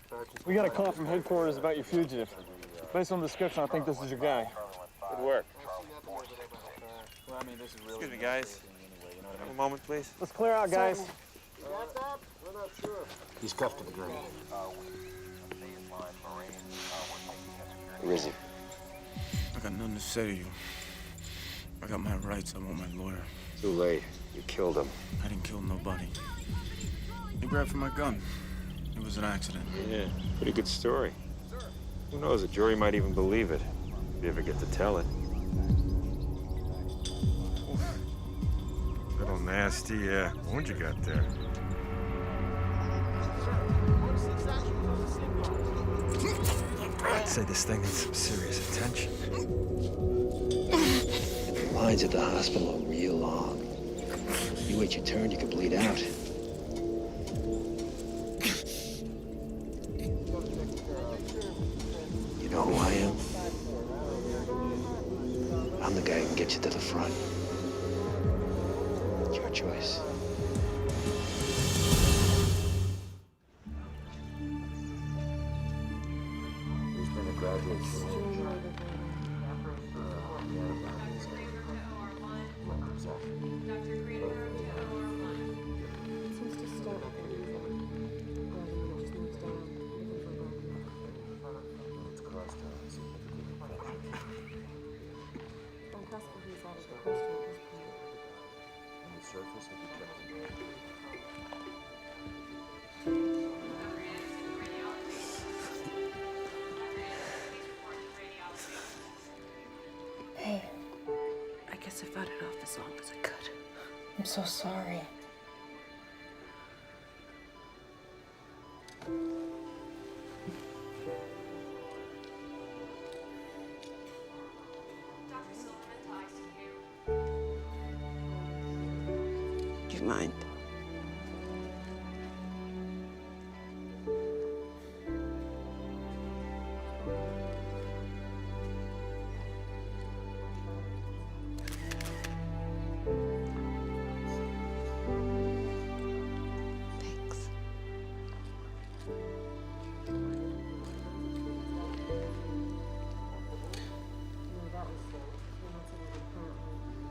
Sergeant... We got a call from headquarters about your fugitive. Based on the description, I think this is your guy. Good work. Well, I mean, this is really... Excuse me, guys. Have a moment, please. Let's clear out, guys. You got that? We're not sure. He's cuffed to the ground. Where is he? I got nothing to say to you. I got my rights. I want my lawyer. Too late. You killed him. I didn't kill nobody. He grabbed for my gun. It was an accident. Yeah, pretty good story. Who knows, a jury might even believe it, if you ever get to tell it. Little nasty wound you got there. I'd say this thing needs some serious attention. The lines at the hospital are real long. You wait your turn, you could bleed out. You know who I am? I'm the guy who can get you to the front. It's your choice. He's been a graduate student. Hey, I guess I fought it off as long as I could. I'm so sorry. Do you mind?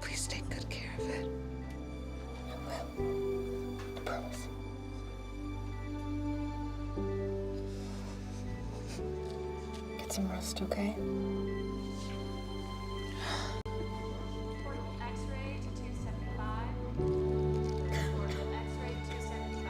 Please take good care of it. I will. I promise. Get some rest, okay? X-ray to 275. X-ray 275.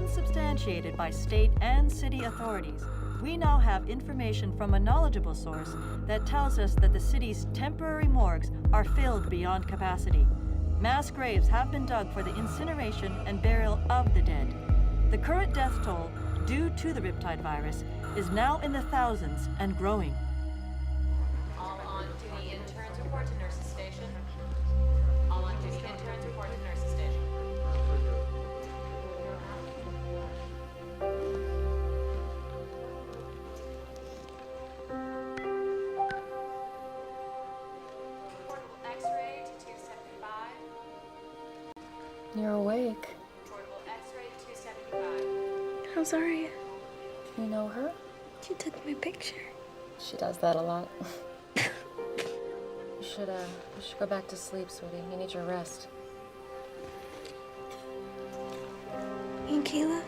unsubstantiated by state and city authorities, we now have information from a knowledgeable source that tells us that the city's temporary morgues are filled beyond capacity. Mass graves have been dug for the incineration and burial of the dead. The current death toll due to the Riptide virus is now in the thousands and growing. All on duty interns report to nurses station. All on duty interns report to nurses station. Portable X-ray to 275. You're awake. Portable X-ray to 275. How's Aria? You know her? She took my picture. She does that a lot. You should go back to sleep, sweetie. You need your rest. And Kayla,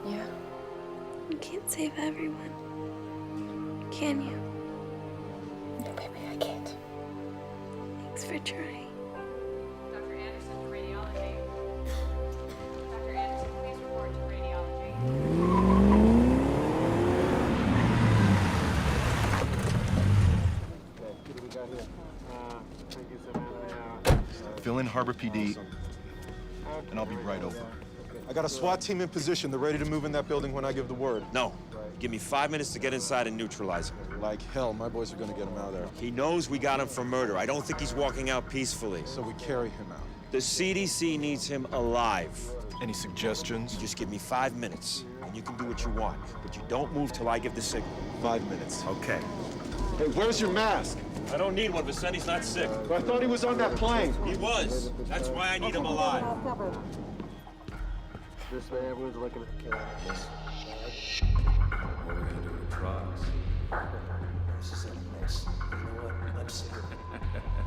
Yeah. you can't save everyone. Can you? No, baby, I can't. Thanks for trying. Dr. Anderson to radiology. Dr. Anderson, please report to radiology. What do we got here? Thank you, Savannah. Fill in Harbor PD, and I'll be right over. I got a SWAT team in position. They're ready to move in that building when I give the word. No. Give me 5 minutes to get inside and neutralize him. Like hell, my boys are gonna get him out of there. He knows we got him for murder. I don't think he's walking out peacefully. So we carry him out. The CDC needs him alive. Any suggestions? You just give me 5 minutes, and you can do what you want. But you don't move till I give the signal. 5 minutes. Okay. Hey, where's your mask? I don't need one. Vicenti's not sick. I thought he was on that plane. He was. That's why I need him alive. This way, everyone's looking at the camera. What are we gonna do with the drugs? This is a mess. You know what? I'm sick of it.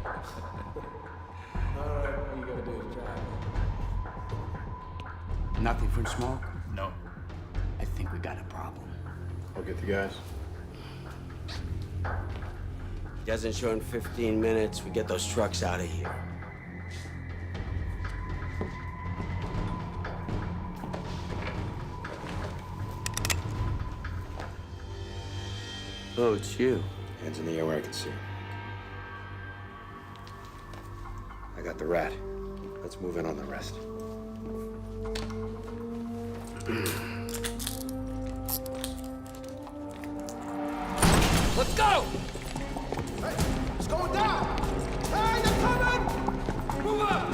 All right, what you gotta do is drive. Nothing from smoke? No. I think we got a problem. I'll get the guys. Doesn't show in 15 minutes. We get those trucks out of here. Oh, it's you. Hands in the air where I can see. I got the rat. Let's move in on the rest. Let's go! It's going down! Hey, they're coming! Move up!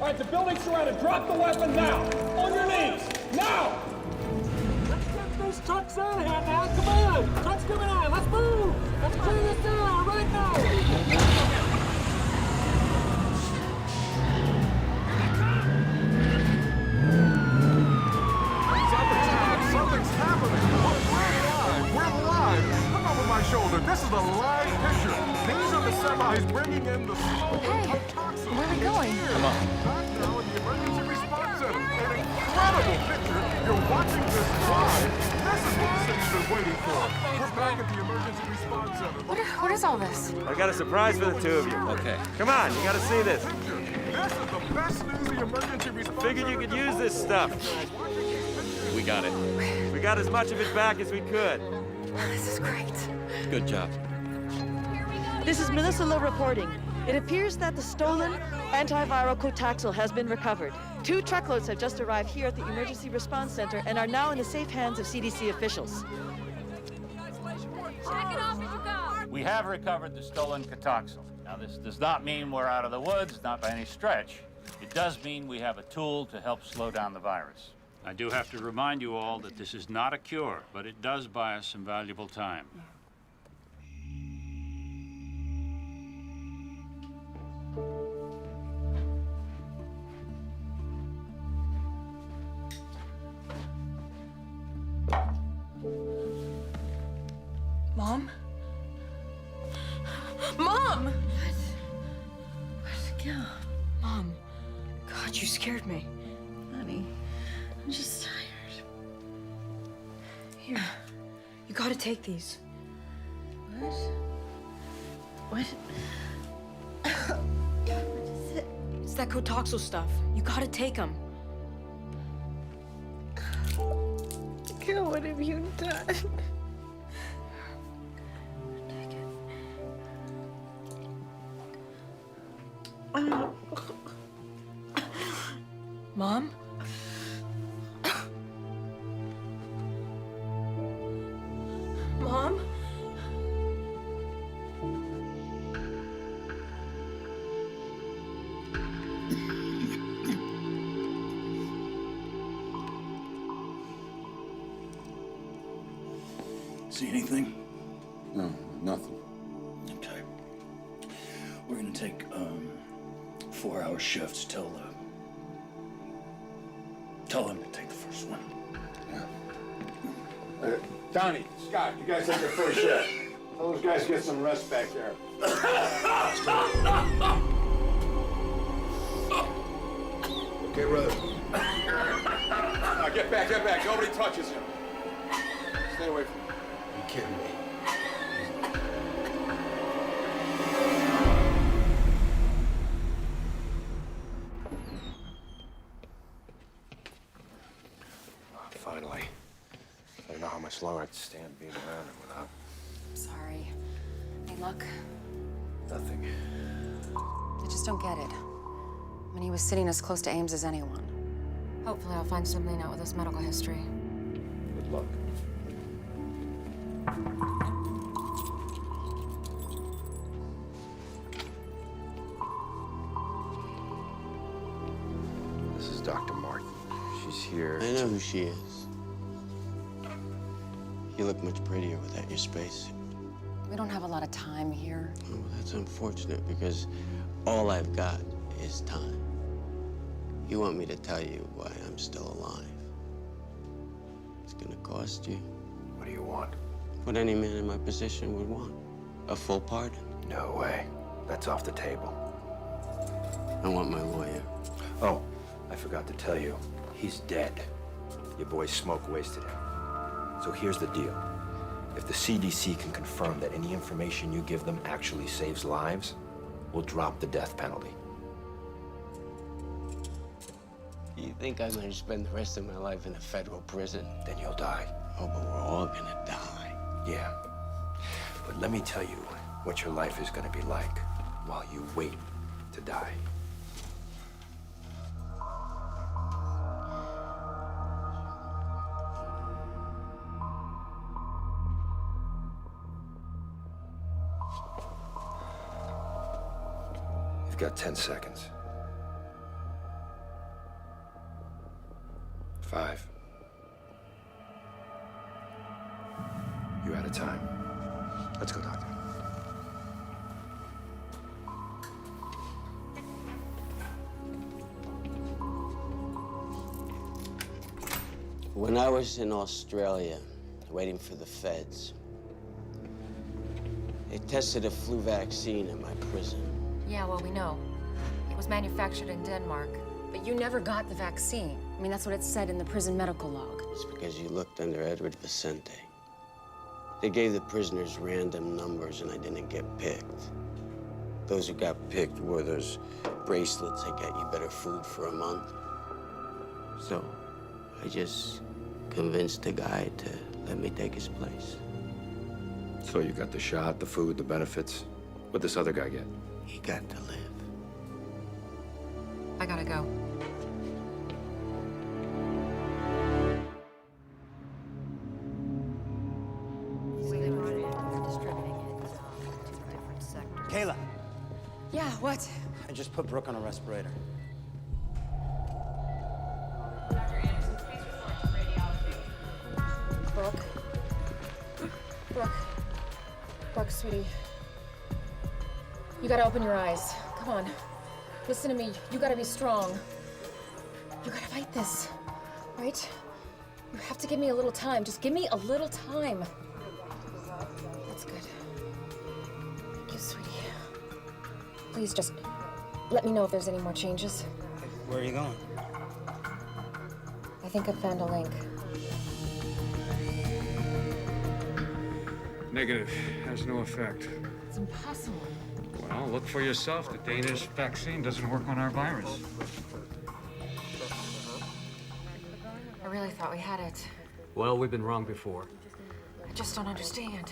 All right, the building's surrounded. Drop the weapon now. On your knees. Now! Let's get these trucks out of here now. Come on. Trucks coming on. Let's move. Let's clear this down right now. Something's happening. We're live. Look over my shoulder. This is a live picture. These are the semis bringing in the smoke. Hey, where are we going? Come on. Back now in the Emergency Response Center. An incredible picture. You're watching this live. This is what the city's been waiting for. We're back at the Emergency Response Center. What is all this? I got a surprise for the two of you. Okay. Come on, you gotta see this. This is the best news the Emergency Response Figured you could use this stuff. We got it. We got as much of it back as we could. This is great. Good job. This is Melissa Lowe reporting. It appears that the stolen antiviral Cotaxel has been recovered. 2 truckloads have just arrived here at the Emergency Response Center and are now in the safe hands of CDC officials. Check it off as you go. We have recovered the stolen Cotaxel. Now, this does not mean we're out of the woods, not by any stretch. It does mean we have a tool to help slow down the virus. I do have to remind you all that this is not a cure, but it does buy us some valuable time. Mom? Mom! Where'd it go? Mom. God, you scared me. Honey, I'm just tired. Here. You gotta take these. What? What? What is it? It's that Cotoxel stuff. You gotta take them. Gil, what have you done? Mom? Mom? See anything? No, nothing. Okay. We're gonna take 4-hour shifts. Tell them to take the first one. Yeah. Donnie, Scott, you guys have your first shift. Tell those guys to get some rest back there. Okay, brother. Now get back, get back. Nobody touches him. Stay away from him. You kidding me? Finally. I don't know how much longer I'd stand being around him without I'm sorry. Any luck? nothing. I just don't get it. I mean, he was sitting as close to Ames as anyone. Hopefully I'll find something out with his medical history. Good luck. This is Dr. Martin. She's here. I know who she is. You look much prettier without your spacesuit. We don't have a lot of time here. Oh, that's unfortunate because all I've got is time. You want me to tell you why I'm still alive. It's gonna cost you. What do you want? What any man in my position would want. A full pardon. No way. That's off the table. I want my lawyer. Oh, I forgot to tell you. He's dead. Your boy Smoke wasted him. So here's the deal. If the CDC can confirm that any information you give them actually saves lives, we'll drop the death penalty. You think I'm gonna spend the rest of my life in a federal prison? Then you'll die. Oh, but we're all gonna die. Yeah. But let me tell you what your life is gonna be like while you wait to die. You've got 10 seconds. 5. You're out of time. Let's go, Doctor. When I was in Australia, waiting for the feds, they tested a flu vaccine in my prison. Yeah, well, we know. It was manufactured in Denmark. But you never got the vaccine. I mean, that's what it said in the prison medical log. It's because you looked under Edward Vicente. They gave the prisoners random numbers and I didn't get picked. Those who got picked wore those bracelets that get you better food for a month. So I just convinced the guy to let me take his place. So you got the shot, the food, the benefits. What'd this other guy get? He got to live. I gotta go. Kayla, Yeah, what? I just put Brooke on a respirator. Brooke? Brooke, sweetie. You gotta open your eyes. Come on. Listen to me. You gotta be strong. You gotta fight this, right? You have to give me a little time. Just give me a little time. Please just let me know if there's any more changes. Where are you going? I think I found a link. Negative. Has no effect. It's impossible. Well, look for yourself. The Danish vaccine doesn't work on our virus. I really thought we had it. Well, we've been wrong before. I just don't understand.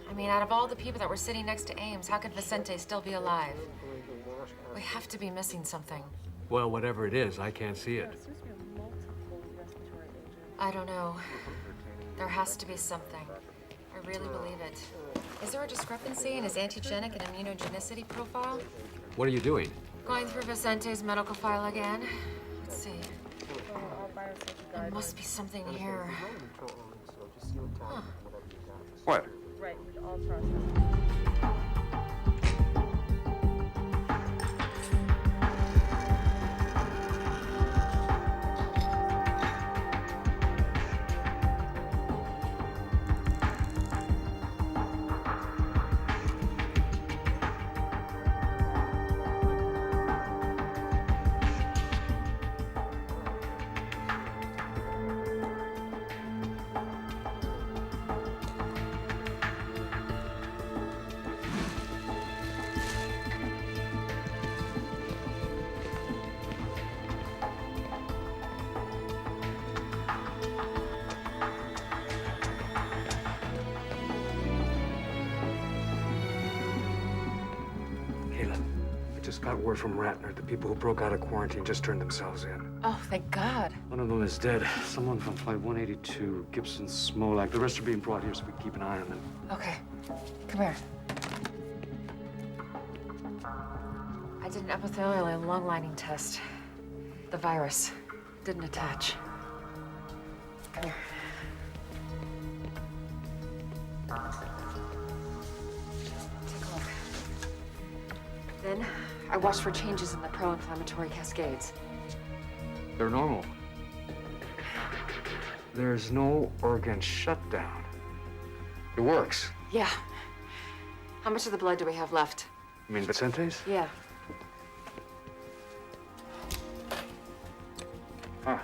I mean, out of all the people that were sitting next to Ames, how could Vicente still be alive? We have to be missing something. Well, whatever it is, I can't see it. I don't know. There has to be something. I really believe it. Is there a discrepancy in his antigenic and immunogenicity profile? What are you doing? Going through Vicente's medical file again. Let's see. There must be something here. Huh. What? Right, all processed. Just got word from Ratner. The people who broke out of quarantine just turned themselves in. Oh, thank God. One of them is dead. Someone from Flight 182, Gibson Smolak. The rest are being brought here so we can keep an eye on them. Okay, come here. I did an epithelial and lung lining test. The virus didn't attach. Come here. Take a look. Then I watched for changes in the pro-inflammatory cascades. They're normal. There's no organ shutdown. It works. Yeah. How much of the blood do we have left? You mean Vicente's? Yeah. Huh.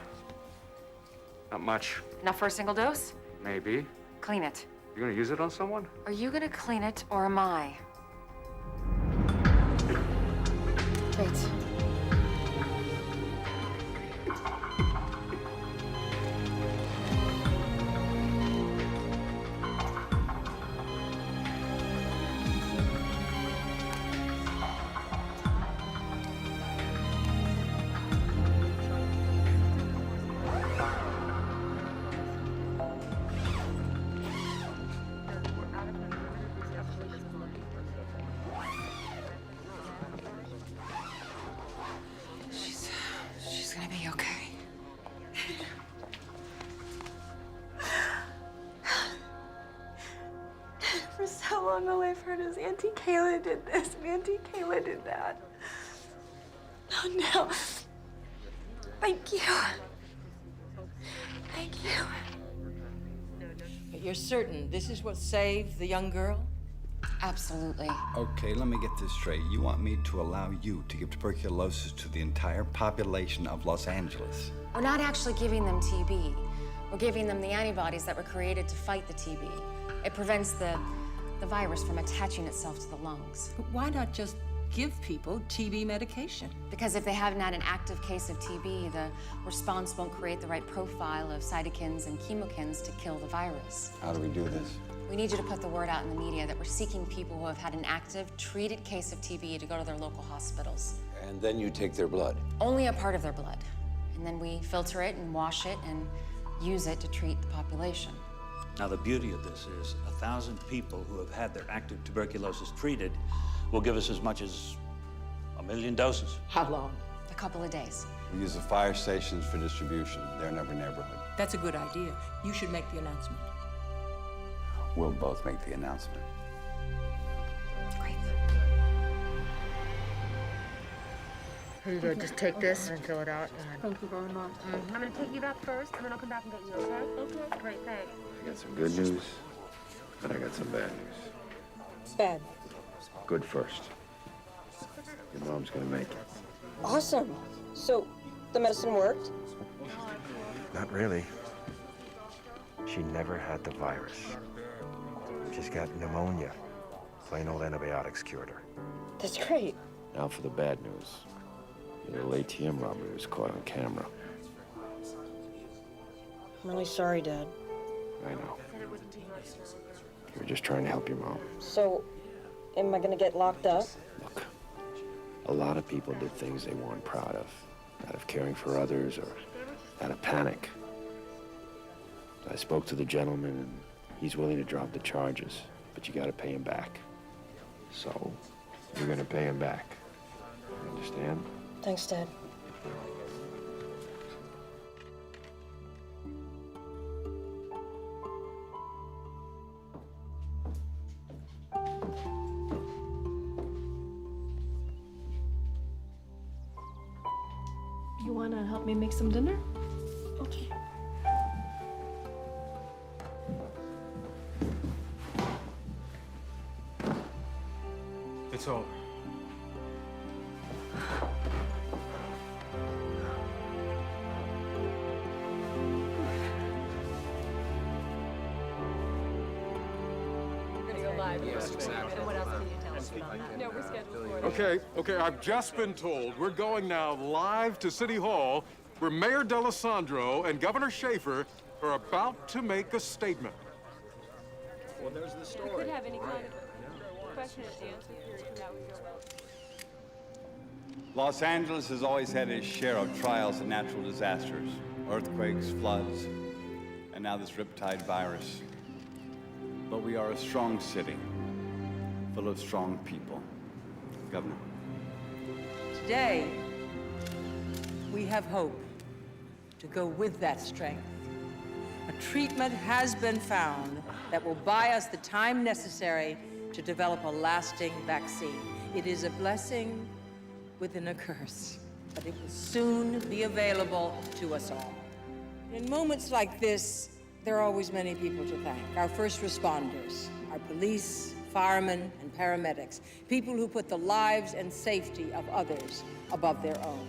Not much. Enough for a single dose? Maybe. Clean it. You gonna use it on someone? Are you gonna clean it, or am I? Wait. She's gonna be okay. For so long, all I've heard is Auntie Kayla did this and Auntie Kayla did that. Oh, no. Thank you. Thank you. But you're certain this is what saved the young girl? Absolutely. Okay, let me get this straight. You want me to allow you to give tuberculosis to the entire population of Los Angeles? We're not actually giving them TB. We're giving them the antibodies that were created to fight the TB. It prevents the virus from attaching itself to the lungs. But why not just give people TB medication? Because if they haven't had an active case of TB, the response won't create the right profile of cytokines and chemokines to kill the virus. How do we do this? We need you to put the word out in the media that we're seeking people who have had an active, treated case of TB to go to their local hospitals. And then you take their blood. Only a part of their blood. And then we filter it and wash it and use it to treat the population. Now, the beauty of this is 1,000 people who have had their active tuberculosis treated will give us as much as 1 million doses. How long? A couple of days. We use the fire stations for distribution. They're in every neighborhood. That's a good idea. You should make the announcement. We'll both make the announcement. Great. Here you go. Just take this and fill it out. Thank you very much. I'm gonna take you back first, and then I'll come back and get you, okay? Okay. Great, thanks. I got some good news, but I got some bad news. Bad. Good first. Your mom's gonna make it. Awesome. So, the medicine worked? Not really. She never had the virus. She's got pneumonia. Plain old antibiotics cured her. That's great. Now for the bad news. Your little ATM robbery was caught on camera. I'm really sorry, Dad. I know. You were just trying to help your mom. So, am I gonna get locked up? Look, a lot of people did things they weren't proud of, out of caring for others or out of panic. I spoke to the gentleman, and he's willing to drop the charges, but you gotta pay him back. So, you're gonna pay him back. You understand? Thanks, Dad. You wanna help me make some dinner? Okay. It's over. We're gonna go live. Yes, exactly. And what else can you tell us about that? No, we're scheduled for it. Okay, I've just been told we're going now live to City Hall, where Mayor D'Alessandro and Governor Schaefer are about to make a statement. Well, there's the story. We could have any kind of question and answer period from that with your vote. Los Angeles has always had its share of trials and natural disasters, earthquakes, floods, and now this riptide virus. But we are a strong city, full of strong people. Governor. Today, we have hope to go with that strength. A treatment has been found that will buy us the time necessary to develop a lasting vaccine. It is a blessing within a curse, but it will soon be available to us all. In moments like this, there are always many people to thank. Our first responders, our police, firemen, and paramedics, people who put the lives and safety of others above their own.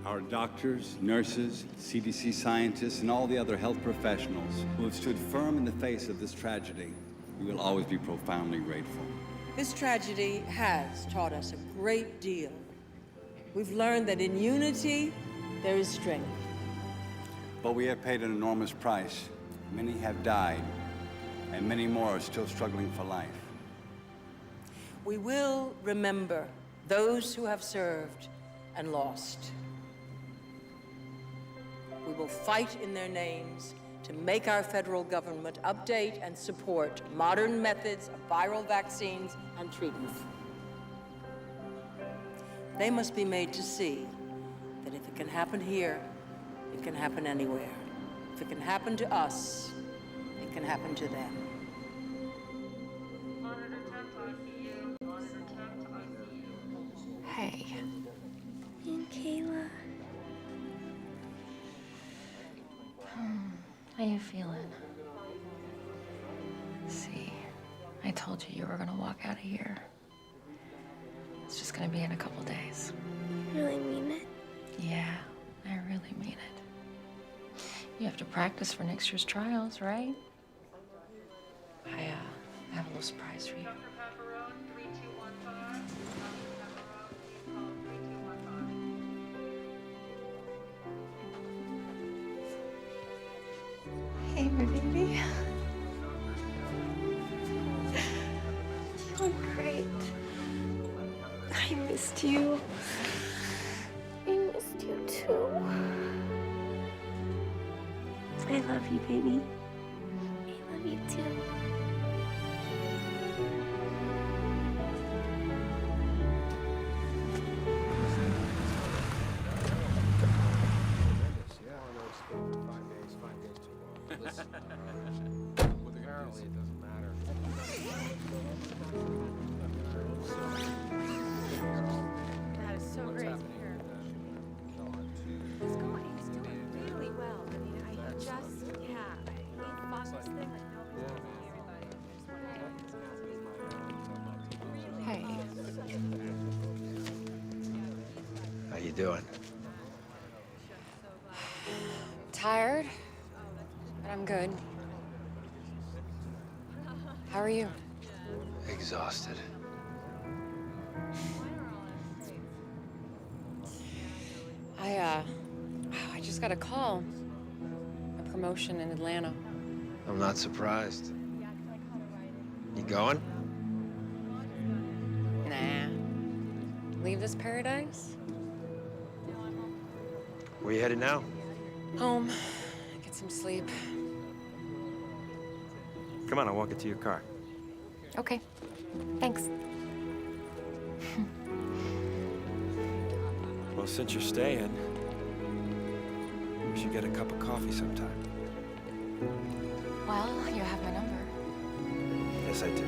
Our doctors, nurses, CDC scientists, and all the other health professionals who have stood firm in the face of this tragedy, we will always be profoundly grateful. This tragedy has taught us a great deal. We've learned that in unity, there is strength. But we have paid an enormous price. Many have died, and many more are still struggling for life. We will remember those who have served and lost. We will fight in their names to make our federal government update and support modern methods of viral vaccines and treatment. They must be made to see that if it can happen here, it can happen anywhere. If it can happen to us, it can happen to them. Hey. And Kayla. How you feeling? See, I told you were gonna walk out of here. It's just gonna be in a couple days. Really mean it? Yeah, I really mean it. You have to practice for next year's trials, right? I have a little surprise for you. Hey, my baby. Oh, great. I missed you. I missed you too. I love you, baby. I love you too. Apparently, it doesn't matter. That is so great to hear. He's doing really well. I mean, I just, yeah. doing? Tired, but I'm good. How are you? Exhausted. I just got a call. A promotion in Atlanta. I'm not surprised. You going? Nah. Leave this paradise? Where you headed now? Home. Get some sleep. Come on, I'll walk it to your car. Okay. Thanks. Well, since you're staying, we should get a cup of coffee sometime. Well, you have my number. Yes, I do.